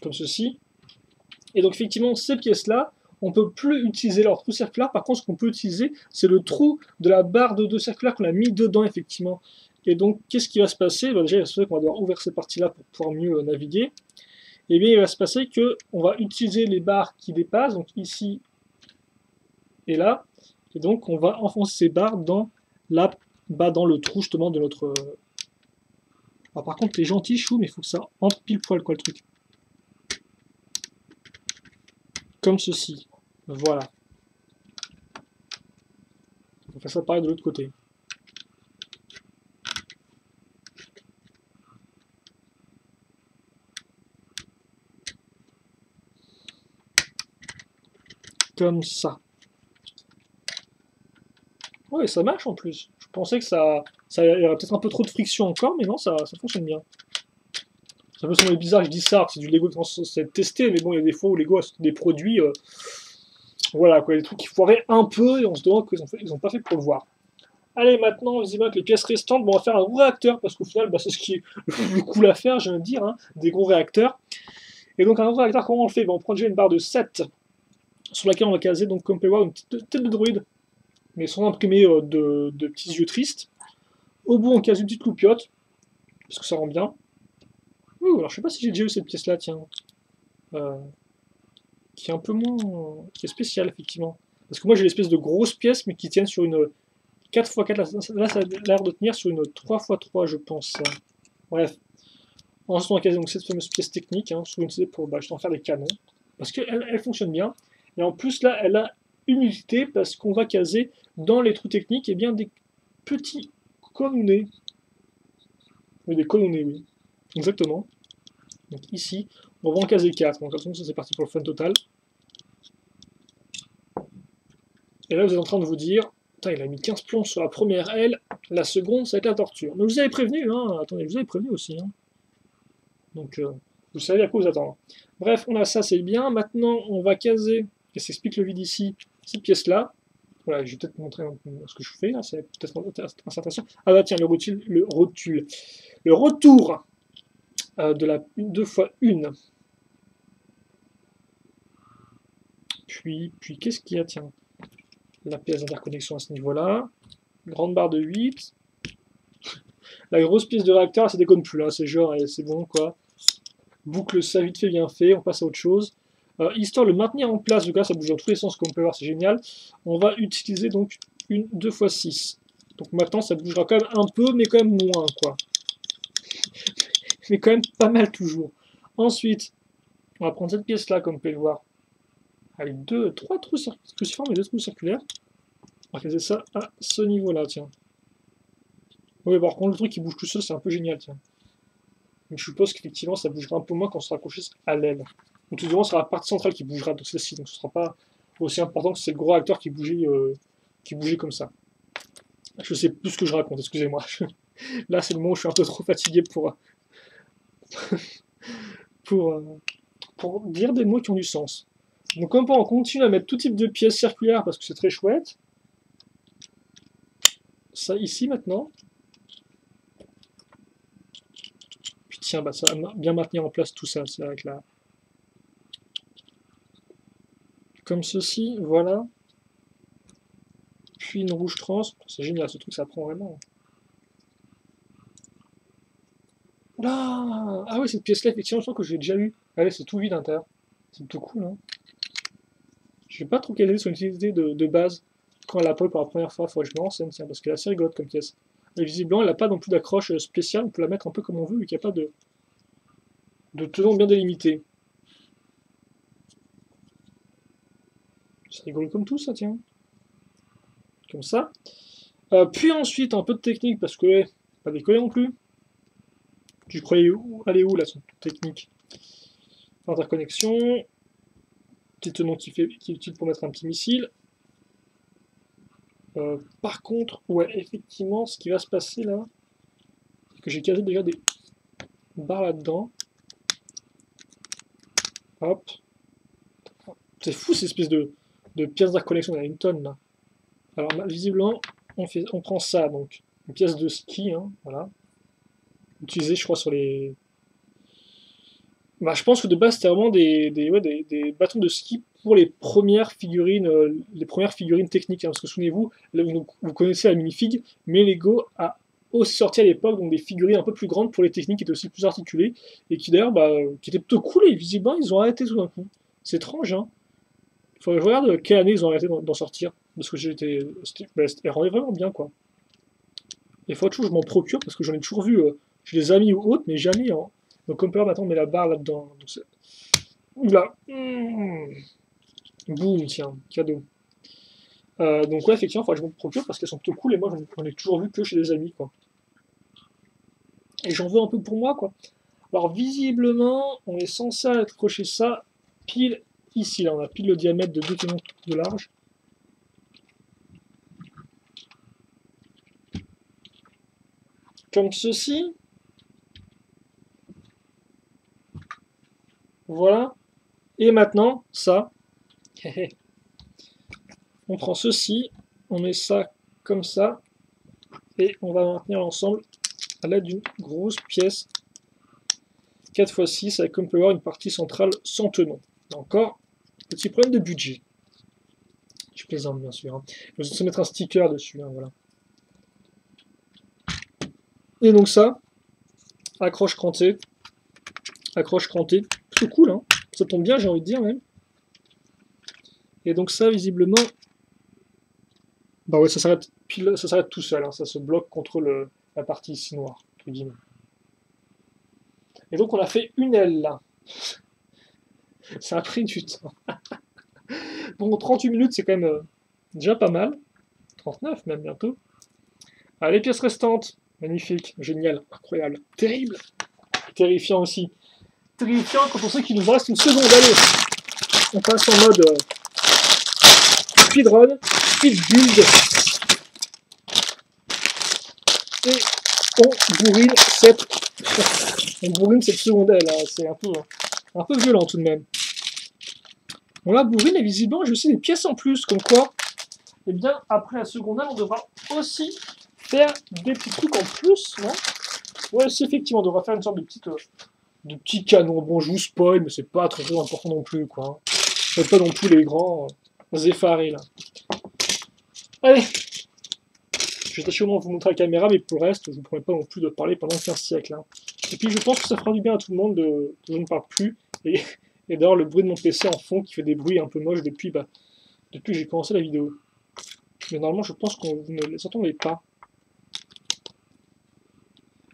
Speaker 1: Comme ceci. Et donc effectivement, ces pièces-là, on ne peut plus utiliser leur trou circulaire. Par contre, ce qu'on peut utiliser, c'est le trou de la barre de 2 circulaire qu'on a mis dedans, effectivement. Et donc, qu'est-ce qui va se passer? Déjà, il va se passer qu'on va devoir ouvrir ces parties-là pour pouvoir mieux naviguer. Et bien, il va se passer qu'on va utiliser les barres qui dépassent, donc ici et là. Et donc, on va enfoncer ces barres dans le trou, justement, de notre... Alors, par contre, t'es gentil, chou, mais il faut que ça entre pile poil, quoi, le truc. Comme ceci. Voilà. On va faire ça pareil de l'autre côté. Comme ça. Ouais, ça marche en plus. Je pensais que ça y aurait peut-être un peu trop de friction encore, mais non, ça fonctionne bien. Ça peut sembler bizarre que je dis ça, c'est du Lego qui est testé, mais bon, il y a des fois où Lego a des produits, voilà, quoi, des trucs qui foiraient un peu, et on se demande qu'ils n'ont pas fait pour le voir. Allez, maintenant, visiblement, avec les pièces restantes, bon, on va faire un gros réacteur, parce qu'au final, bah, c'est ce qui est le plus cool à faire, je viens de dire, hein, des gros réacteurs. Et donc, un gros réacteur, comment on le fait? On prend déjà une barre de 7, sur laquelle on va caser, donc, comme vous pouvez voir, une petite tête de druide, mais sans imprimer de petits yeux tristes. Au bout, on case une petite loupiote, parce que ça rend bien. Ouh, alors je sais pas si j'ai déjà eu cette pièce-là, tiens. Qui est un peu moins... qui est spéciale, effectivement. Parce que moi, j'ai l'espèce de grosse pièce, mais qui tiennent sur une 4x4. Là, ça a l'air de tenir sur une 3x3, je pense. Bref. Ensuite, on va caser donc, cette fameuse pièce technique, hein, sur une CD pour en faire des canons. Parce qu'elle fonctionne bien. Et en plus, là, elle a une utilité, parce qu'on va caser dans les trous techniques, et bien des petits colonnets. Oui, des colonnets, oui. Exactement. Donc ici, on va en caser 4. Donc ça c'est parti pour le fun total. Et là vous êtes en train de vous dire, putain il a mis 15 plombs sur la première aile, la seconde ça va être la torture. Mais vous avez prévenu, hein, attendez, vous avez prévenu aussi. Hein. Donc vous savez à quoi vous attendre. Bref, on a ça, c'est bien. Maintenant on va caser, et ça explique le vide ici, cette pièce là. Voilà, je vais peut-être vous montrer ce que je fais là, c'est peut-être intéressant. Ah bah tiens, le retour de la 2x1. Puis qu'est-ce qu'il y a? Tiens, la pièce d'interconnexion à ce niveau-là. Grande barre de 8. La grosse pièce de réacteur, ça déconne plus, là. C'est genre, c'est bon, quoi. Boucle ça vite fait, bien fait. On passe à autre chose. Histoire de le maintenir en place, du coup, ça bouge dans tous les sens, comme on peut voir, c'est génial. On va utiliser donc une 2x6. Donc maintenant, ça bougera quand même un peu, mais quand même moins, quoi. Mais quand même pas mal toujours. Ensuite, on va prendre cette pièce-là, comme vous pouvez le voir, avec trois trous cruciformes et deux trous circulaires. On va caser ça à ce niveau-là, tiens. Oui, par contre, le truc qui bouge tout seul, c'est un peu génial, tiens. Donc je suppose qu'effectivement, ça bougera un peu moins quand on sera accroché à l'aile. Donc tout devant, ce sera la partie centrale qui bougera de celle-ci. Donc ce ne sera pas aussi important que c'est le gros réacteur qui bougeait comme ça. Je sais plus ce que je raconte, excusez-moi. Là, c'est le moment où je suis un peu trop fatigué pour, euh, pour dire des mots qui ont du sens. Donc comme on continue à mettre tout type de pièces circulaires parce que c'est très chouette. Ça ici maintenant. Puis tiens, bah, ça va bien maintenir en place tout ça. C'est avec la... Comme ceci, voilà. Puis une rouge trans. C'est génial, ce truc, ça prend vraiment. Là ah oui, cette pièce-là, effectivement, je crois que j'ai déjà eu. Ah ouais, c'est tout vide à l'intérieur. C'est plutôt cool, hein. Je sais pas trop quelle est son utilité de base quand elle apparaît pour la première fois. Faudrait que je me renseigne, tiens, parce qu'elle est assez rigolote comme pièce. Et visiblement, elle n'a pas non plus d'accroche spéciale. On peut la mettre un peu comme on veut, vu qu'il n'y a pas de tenons bien délimité. C'est rigolo comme tout, ça, tiens. Comme ça. Puis ensuite, un peu de technique, parce que, ouais, pas décoller non plus. Tu croyais aller où, là, son technique? Interconnexion. Petit tenon qui est utile pour mettre un petit missile. Par contre, ouais, effectivement, ce qui va se passer là, c'est que j'ai casé déjà des barres là-dedans. Hop. C'est fou ces espèces de pièces d'interconnexion, il y en a une tonne là. Alors visiblement, on prend ça, donc une pièce de ski, hein, voilà. Utilisée, je crois, sur les... Bah, je pense que de base, c'était vraiment des bâtons de ski pour les premières figurines techniques. Hein, parce que souvenez-vous, vous connaissez la minifig, mais Lego a aussi sorti à l'époque donc des figurines un peu plus grandes pour les techniques qui étaient aussi plus articulées et qui d'ailleurs qui étaient plutôt cool et visiblement ils ont arrêté tout d'un coup. C'est étrange, hein. Il faudrait que je regarde quelle année ils ont arrêté d'en sortir. Parce que elle rendait vraiment bien, quoi. Et il faut toujours que je m'en procure parce que j'en ai toujours vu chez des amis ou autres, mais jamais en. Donc, comme par maintenant, on met la barre là-dedans. Oula. Boum, tiens, cadeau. Donc, ouais, effectivement, il faudrait que je m'en procure parce qu'elles sont plutôt cool et moi, j'en ai toujours vu que chez des amis, quoi. Et j'en veux un peu pour moi, quoi. Alors, visiblement, on est censé accrocher ça pile ici. Là, on a pile le diamètre de 2 tenons de large. Comme ceci. Voilà. Et maintenant, ça. On prend ceci, on met ça comme ça, et on va maintenir l'ensemble à l'aide d'une grosse pièce 4x6 avec, comme on peut voir, une partie centrale sans tenon. Encore, petit problème de budget. Je plaisante, bien sûr. Hein. Je vais aussi mettre un sticker dessus, hein, voilà. Et donc ça, accroche crantée, plutôt cool, hein. Ça tombe bien, j'ai envie de dire même. Et donc ça, visiblement, bah ouais, ça s'arrête tout seul, hein. Ça se bloque contre la partie ici noire, entre guillemets. Et donc on a fait une aile là. Ça a pris du temps. Bon, 38 minutes, c'est quand même déjà pas mal. 39 même bientôt. Ah, les pièces restantes. Magnifique, génial, incroyable, terrible, terrifiant aussi. Terrifiant quand on sait qu'il nous reste une seconde. Allez, on passe en mode speedrun, speed build. Et on bourrine cette seconde aile. Hein. C'est un peu violent tout de même. On la bourrine et visiblement j'ai aussi des pièces en plus, comme quoi, eh bien, après la seconde aile, on devra aussi faire des petits trucs en plus, non? Ouais, c'est effectivement, on devra faire une sorte de petit canon. Bon, je vous spoil, mais c'est pas très important non plus, quoi. C'est pas non plus les grands effarés, là. Allez, je vais tâcher au moins vous montrer la caméra, mais pour le reste, je ne vous promets pas non plus de parler pendant 15 siècles. Hein. Et puis, je pense que ça fera du bien à tout le monde de je ne parle plus. Et d'ailleurs, le bruit de mon PC en fond qui fait des bruits un peu moches depuis que j'ai commencé la vidéo. Mais normalement, je pense que vous ne les entendez pas.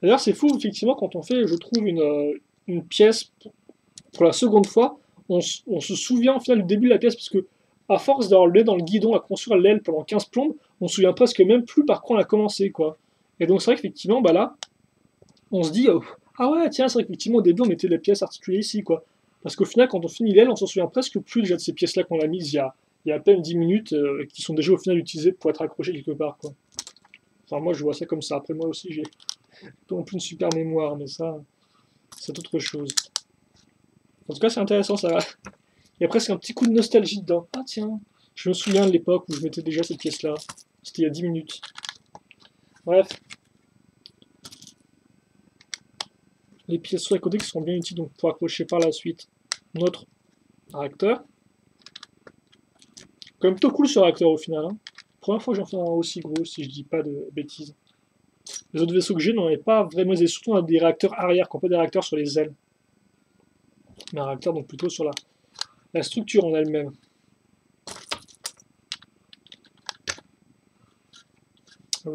Speaker 1: D'ailleurs, c'est fou, effectivement, quand on fait, je trouve, une pièce pour la seconde fois, on se souvient au final du début de la pièce, parce que à force d'avoir le nez dans le guidon à construire l'aile pendant 15 plombes, on se souvient presque même plus par quoi on a commencé, quoi. Et donc c'est vrai qu'effectivement, bah là, on se dit, ah ouais, tiens, c'est vrai qu'effectivement, au début, on mettait les pièces articulées ici, quoi. Parce qu'au final, quand on finit l'aile, on s'en souvient presque plus déjà de ces pièces-là qu'on a mises il y a à peine 10 minutes, qui sont déjà au final utilisées pour être accrochées quelque part, quoi. Enfin, moi, je vois ça comme ça. Après, moi aussi, j'ai pas non plus une super mémoire, mais ça, c'est autre chose. En tout cas, c'est intéressant, ça. Il y a presque un petit coup de nostalgie dedans. Ah tiens, je me souviens de l'époque où je mettais déjà cette pièce-là. C'était il y a 10 minutes. Bref, les pièces sur les côtés qui sont bien utiles donc pour accrocher par la suite notre réacteur. Quand même plutôt cool ce réacteur au final. Hein. Première fois que j'en fais un aussi gros, si je dis pas de bêtises. Les autres vaisseaux que j'ai n'en avaient pas vraiment, et surtout on a des réacteurs arrière, qu'on pas des réacteurs sur les ailes. Mais un réacteur donc plutôt sur la structure en elle-même.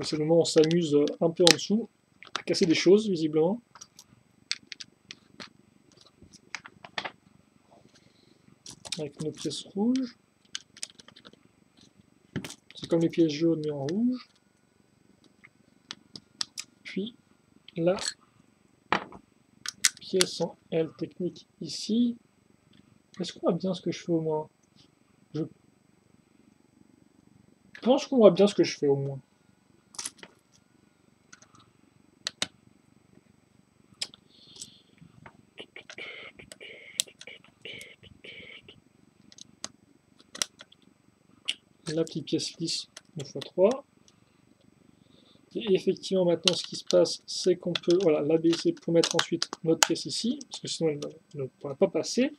Speaker 1: C'est le moment où on s'amuse un peu en dessous, à casser des choses visiblement. Avec nos pièces rouges. C'est comme les pièces jaunes mais en rouge. Puis la pièce en L technique ici. Est-ce qu'on voit bien ce que je fais au moins? Je pense qu'on voit bien ce que je fais au moins. La petite pièce lisse 2x3. Et effectivement, maintenant, ce qui se passe, c'est qu'on peut l'abaisser pour mettre ensuite notre pièce ici, parce que sinon, elle ne pourra pas passer.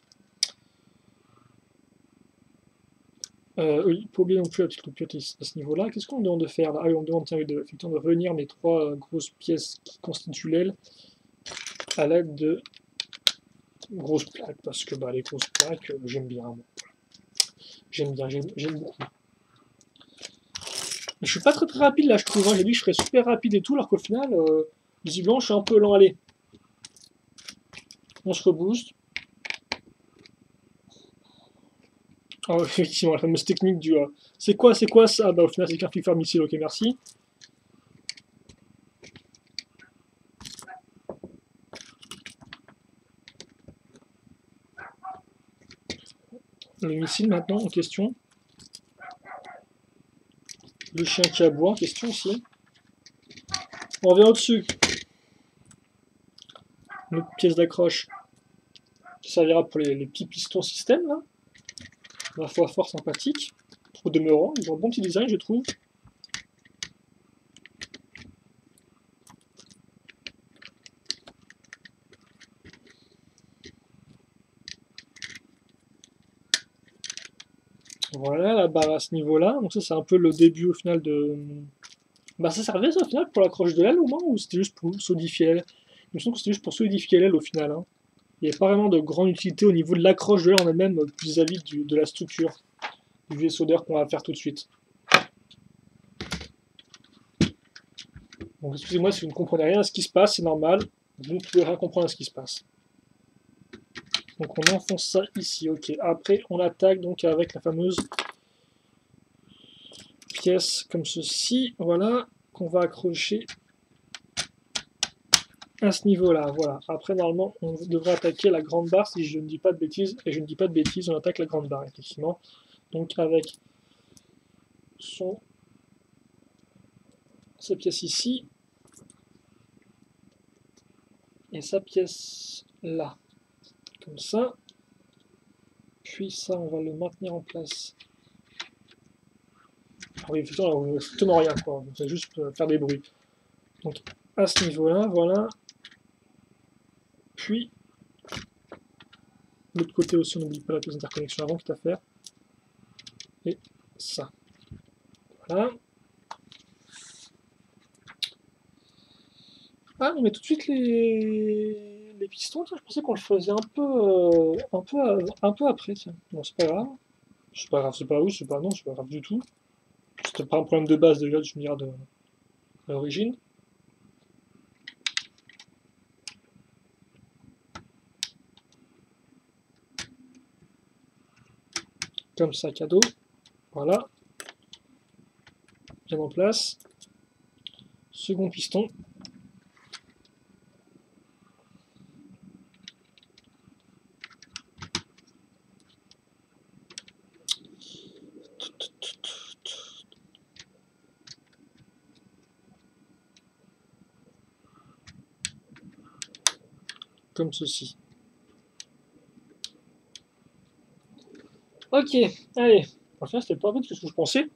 Speaker 1: Oui, pas oublier non plus la petite coupure à ce niveau-là. Qu'est-ce qu'on me demande de faire là? Ah oui, on me demande effectivement de réunir mes trois grosses pièces qui constituent l'aile à l'aide de grosses plaques, parce que les grosses plaques, j'aime bien. Bon. J'aime bien, j'aime beaucoup. Je suis pas très très rapide là, je trouve. Hein. J'ai dit que je serais super rapide et tout, alors qu'au final, visiblement, je suis un peu lent. Allez, on se rebooste. Ah, effectivement, la fameuse technique du c'est quoi ça? Bah, au final, c'est qu'un flipper missile, ok, merci. Le missile maintenant en question. Le chien qui aboie en question aussi. On revient au-dessus. Notre pièce d'accroche qui servira pour les petits pistons système là. La fois fort sympathique. Au demeurant, ils ont un bon petit design, je trouve. Voilà, la barre à ce niveau-là. Donc ça, c'est un peu le début au final de... Bah ça servait ça au final pour l'accroche de l'aile au moins, ou c'était juste pour solidifier l'aile? Il me semble que c'était juste pour solidifier l'aile au final. Hein. Il n'y avait pas vraiment de grande utilité au niveau de l'accroche de l'aile en elle-même vis-à-vis de la structure du vaisseau d'air qu'on va faire tout de suite. Donc excusez-moi si vous ne comprenez rien à ce qui se passe, c'est normal. Vous ne pouvez rien comprendre à ce qui se passe. Donc on enfonce ça ici, ok. Après on attaque donc avec la fameuse pièce comme ceci, voilà, qu'on va accrocher à ce niveau-là, voilà. Après normalement on devrait attaquer la grande barre si je ne dis pas de bêtises, et je ne dis pas de bêtises, on attaque la grande barre effectivement. Donc avec sa pièce ici, et sa pièce là, comme ça. Puis ça, on va le maintenir en place. Ah oui, effectivement, on ne fait strictement rien, quoi. On va juste faire des bruits. Donc, à ce niveau-là, voilà. Puis, de l'autre côté aussi, on n'oublie pas la pièce d'interconnexion avant, quitte à faire. Et ça. Voilà. Ah, on met tout de suite les pistons. Tiens, je pensais qu'on le faisait un peu après. Tiens. Bon, c'est pas grave. C'est pas grave, c'est pas oui, c'est pas non, c'est pas grave du tout. C'était pas un problème de base déjà, je me dire de l'origine. Comme ça, cadeau. Voilà. Bien en place. Second piston. Comme ceci. Ok, allez. Enfin, c'était pas vite que ce que je pensais,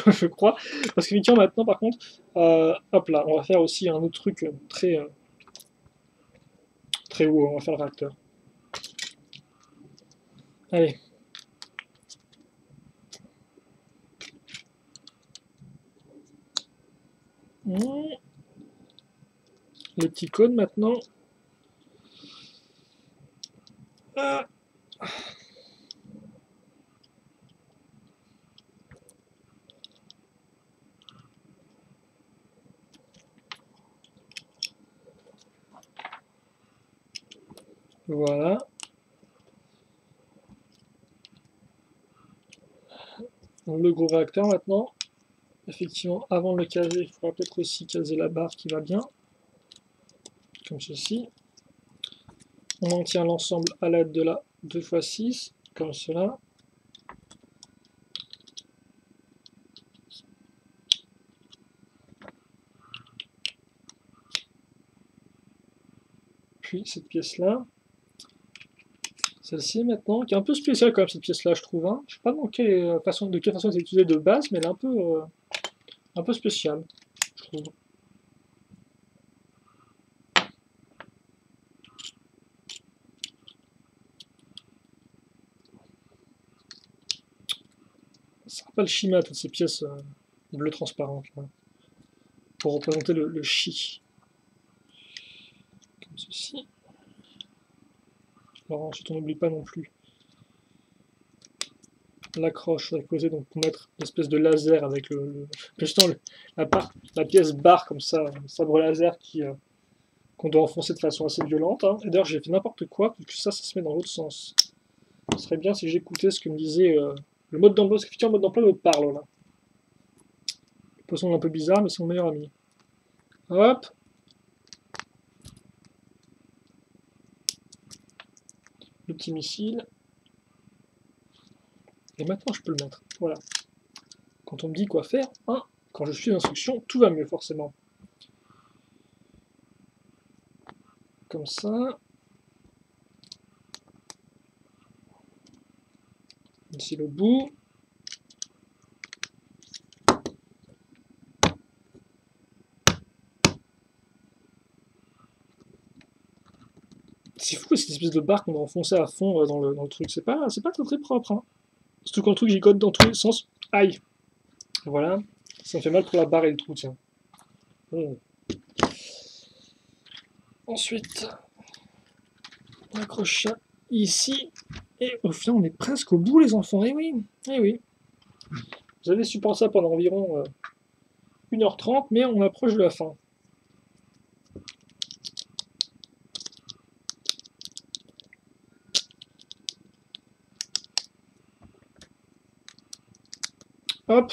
Speaker 1: je crois. Parce que tiens, maintenant, par contre, hop là, on va faire aussi un autre truc très haut. On va faire le réacteur. Allez. Le petit cône maintenant. Ah. Voilà. Le gros réacteur maintenant. Effectivement, avant de le caser, il faudra peut-être aussi caser la barre qui va bien. Comme ceci. On en tient l'ensemble à l'aide de la 2x6, comme cela. Puis cette pièce-là. Celle-ci maintenant, qui est un peu spéciale quand même cette pièce-là, je trouve. Hein. Je sais pas de quelle façon elle est utilisée de base, mais elle est un peu spéciale, je trouve. Ça rappelle Shima, toutes ces pièces bleues transparentes, là, pour représenter le chi. Comme ceci. Alors ensuite, on n'oublie pas non plus l'accroche à côté, donc pour mettre l'espèce de laser avec la pièce barre comme ça, un sabre laser qu'on doit enfoncer de façon assez violente. Hein. Et d'ailleurs, j'ai fait n'importe quoi, puisque ça se met dans l'autre sens. Ce serait bien si j'écoutais ce que me disait le mode d'emploi, parce que le mode d'emploi me parle là. Le poisson est un peu bizarre, mais c'est mon meilleur ami. Hop. Le petit missile. Et maintenant, je peux le mettre. Voilà. Quand on me dit quoi faire, hein, quand je suis l'instruction, tout va mieux forcément. Comme ça. Ici le bout. C'est fou cette espèce de barre qu'on a enfoncé à fond dans le truc. C'est pas très propre. Hein. Surtout quand le truc gigote dans tous les sens. Aïe. Voilà. Ça me fait mal pour la barre et le trou, tiens. Oh. Ensuite, on accroche ça ici. Et au final, on est presque au bout, les enfants. Eh oui, eh oui. Vous avez supporté ça pendant environ 1h30, mais on approche de la fin. Hop.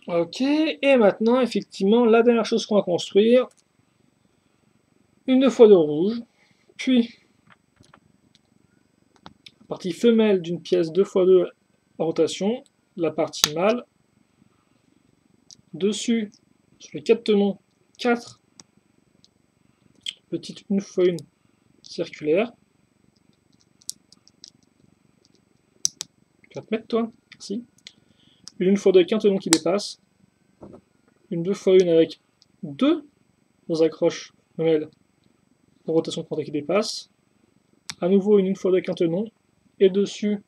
Speaker 1: Ok, et maintenant, effectivement, la dernière chose qu'on va construire, une 2x2 rouge, puis la partie femelle d'une pièce 2x2 en rotation, la partie mâle, dessus, sur les 4 tenons, 4 petites 1x1 circulaires. Tu vas te mettre toi, merci. Une 1x2 avec un tenon qui dépasse, une 2x1 avec 2 accroches femelles en rotation de qui dépasse, à nouveau une 1x2 avec un tenon, et dessus,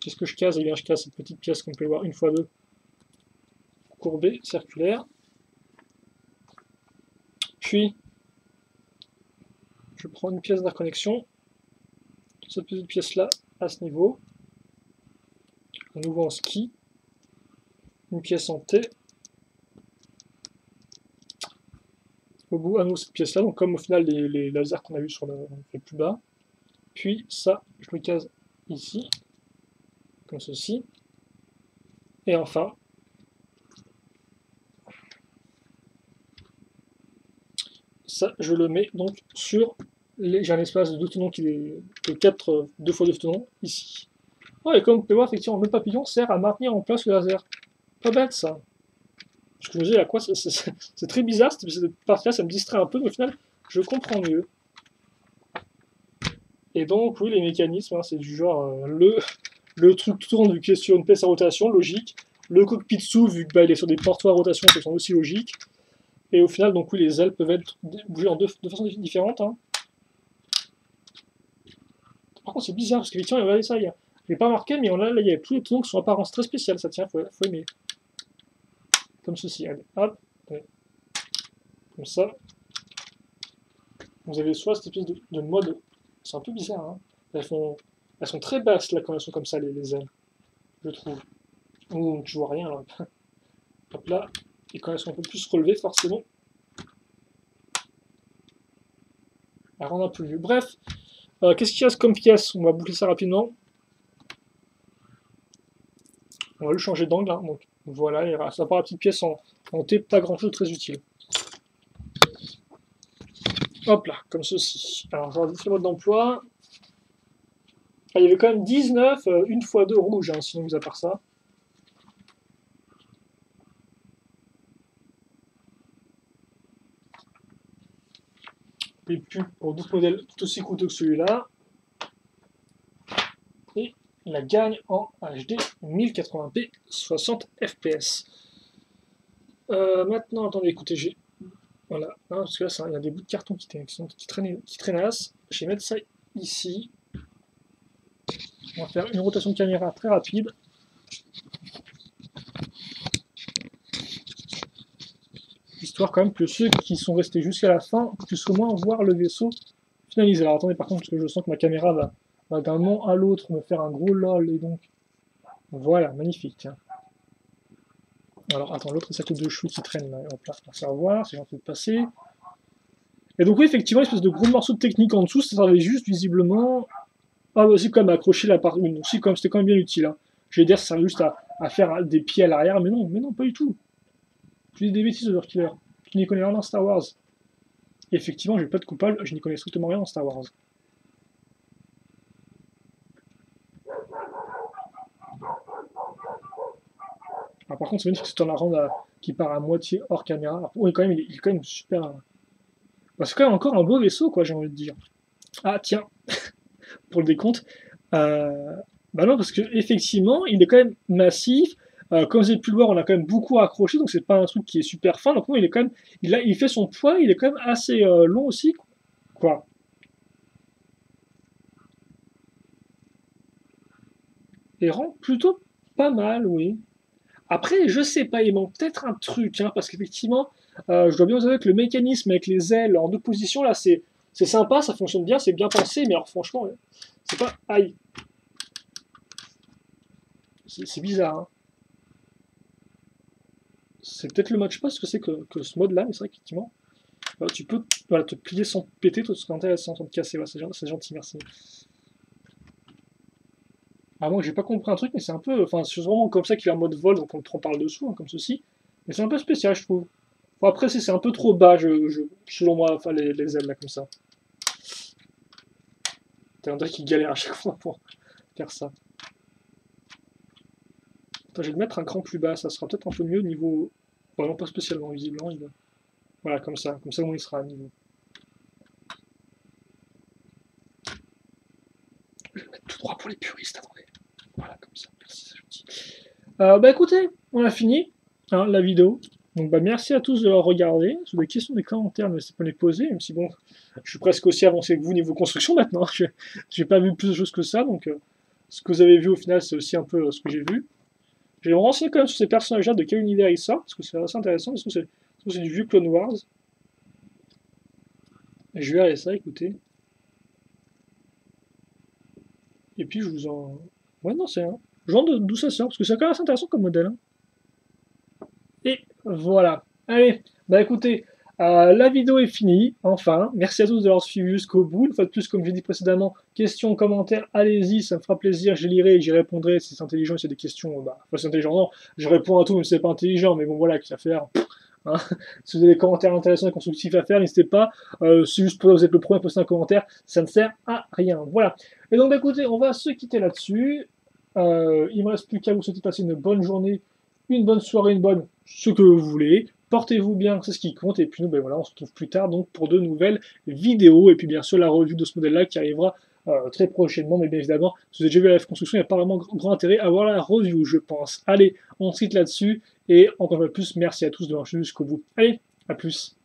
Speaker 1: qu'est-ce que je casse? Eh bien, je casse cette petite pièce qu'on peut voir 1x2 courbée, circulaire. Puis, je prends une pièce d'interconnexion, cette petite pièce-là, à ce niveau, à nouveau en ski, une pièce en T, au bout à nouveau cette pièce-là, donc comme au final les lasers qu'on a vu sur le plus bas. Puis ça, je le case ici, comme ceci. Et enfin, ça, je le mets donc sur j'ai un espace de 2 tenons qui est de 4, 2 fois 2 tenons ici. Oh, et comme vous pouvez voir, effectivement, le papillon sert à maintenir en place le laser. Pas bête ça. Je me dis à quoi c'est très bizarre cette partie-là, ça me distrait un peu, mais au final, je comprends mieux. Et donc, oui, les mécanismes, hein, c'est du genre le truc tourne vu qu'il est sur une pièce à rotation, logique. Le cockpit s'ouvre vu qu'il est sur des portoirs à rotation qui sont aussi logiques. Et au final, donc oui, les ailes peuvent être bougées en deux façons différentes. Hein. Par contre, c'est bizarre parce qu'effectivement, regardez ça, j'ai pas marqué, mais là, il y a tous les tenons qui sont apparence très spéciale. Ça tient, faut aimer. Comme ceci, allez, hop, allez. Comme ça. Vous avez soit cette espèce de mode, c'est un peu bizarre, hein. Elles sont très basses là quand elles sont comme ça, les ailes, je trouve. Ouh, tu vois rien là. Hop là, et quand elles sont un peu plus relevées, forcément, elles rendent un peu mieux. Bref, qu'est-ce qu'il y a comme pièce? On va boucler ça rapidement. On va le changer d'angle, hein. Donc voilà, ça part la petite pièce en T, pas grand chose de très utile. Hop là, comme ceci. Alors, je vais le mode d'emploi. Ah, il y avait quand même 19, 1 x 2 rouge, hein, sinon, mis à part ça. Les pubs pour d'autres modèles tout aussi coûteux que celui-là. Et la gagne en HD 1080p 60 fps. Maintenant, attendez, écoutez, j'ai. Voilà, hein, parce que là, il y a des bouts de carton qui traînassent. Je vais mettre ça ici. On va faire une rotation de caméra très rapide. Histoire quand même que ceux qui sont restés jusqu'à la fin puissent au moins voir le vaisseau finalisé. Alors attendez, par contre, parce que je sens que ma caméra va d'un moment à l'autre me faire un gros lol, et donc... Voilà, magnifique, tiens. Alors, attends, l'autre sac de chou qui traîne là, en place pour savoir, c'est gentil de passer. Et donc oui, effectivement, une espèce de gros morceau de technique en dessous, ça servait juste, visiblement... Ah, bah, c'est quand même accrocher la part 1, aussi, c'était quand même bien utile. Hein. J'ai dire, ça servait juste à faire des pieds à l'arrière, mais non, pas du tout. Tu dis des bêtises, Overkiller. Tu n'y connais rien dans Star Wars. Et effectivement, j'ai pas de coupable, je n'y connais strictement rien dans Star Wars. Alors, par contre, c'est magnifique que c'est un rend qui part à moitié hors caméra. Alors, oui, quand même, il est quand même super. Bah, c'est quand même encore un beau vaisseau, quoi, j'ai envie de dire. Ah, tiens, pour le décompte. Bah non, parce que effectivement, il est quand même massif. Comme vous avez pu le voir, on a quand même beaucoup accroché, donc c'est pas un truc qui est super fin. Donc bon, il est quand même, il fait son poids, il est quand même assez long aussi, quoi. Il rend plutôt pas mal, oui. Après, je sais pas, il manque peut-être un truc, hein, parce qu'effectivement, je dois bien vous avouer que le mécanisme avec les ailes en deux positions, là, c'est sympa, ça fonctionne bien, c'est bien pensé, mais alors franchement, c'est pas... Aïe, c'est bizarre, hein. C'est peut-être le mode, je sais pas ce que c'est que ce mode-là, mais c'est vrai qu'effectivement, tu peux voilà, te plier sans péter, tout ce serait intéressant, sans te casser, ouais, c'est gentil, merci. Ah, moi, j'ai pas compris un truc, mais c'est un peu... Enfin, c'est vraiment comme ça qu'il est en mode vol, donc on te reparle dessous, hein, comme ceci. Mais c'est un peu spécial, je trouve. Bon, après, c'est un peu trop bas, selon moi, enfin, les ailes, là, comme ça. T'as André qui galère à chaque fois pour faire ça. Attends, je vais le mettre un cran plus bas, ça sera peut-être un peu mieux au niveau... Bon, non, pas spécialement, visiblement. Voilà, comme ça au moins il sera à niveau. Je vais le mettre tout droit pour les puristes, attendez. Voilà, comme ça, merci, c'est gentil. Bah écoutez, on a fini hein, la vidéo. Donc bah merci à tous de l'avoir regardé. Si vous avez des questions, des commentaires, n'hésitez pas à les poser, même si bon, je suis presque aussi avancé que vous niveau construction maintenant. J'ai pas vu plus de choses que ça, donc ce que vous avez vu au final, c'est aussi un peu ce que j'ai vu. Je vais me renseigner quand même sur ces personnages-là, de quel univers ils sortent, parce que c'est assez intéressant, parce que c'est du vieux Clone Wars. Et je vais regarder ça, écoutez. Et puis je vous en... Ouais, non, c'est un... Je vois d'où ça sort, parce que c'est quand même assez intéressant comme modèle. Hein. Et voilà. Allez, bah écoutez, La vidéo est finie, enfin. Merci à tous de l'avoir suivi jusqu'au bout. Une fois de plus, comme j'ai dit précédemment, questions, commentaires, allez-y, ça me fera plaisir, je lirai et j'y répondrai si c'est intelligent, si c'est des questions, enfin c'est intelligent, non, je réponds à tout même si c'est pas intelligent, mais bon voilà, qu'à faire. Hein. Si vous avez des commentaires intéressants et constructifs à faire, n'hésitez pas. C'est juste pour vous êtes le premier à poster un commentaire, ça ne sert à rien. Voilà. Et donc, écoutez, on va se quitter là-dessus. Il me reste plus qu'à vous souhaiter de passer une bonne journée, une bonne soirée, une bonne ce que vous voulez. Portez-vous bien, c'est ce qui compte. Et puis nous, ben voilà, on se retrouve plus tard donc pour de nouvelles vidéos. Et puis bien sûr la revue de ce modèle-là qui arrivera très prochainement. Mais bien évidemment, si vous avez déjà vu la construction, il n'y a pas vraiment grand intérêt à voir la review, je pense. Allez, on se quitte là-dessus. Et encore une fois plus, merci à tous de marcher jusqu'au bout. Allez, à plus.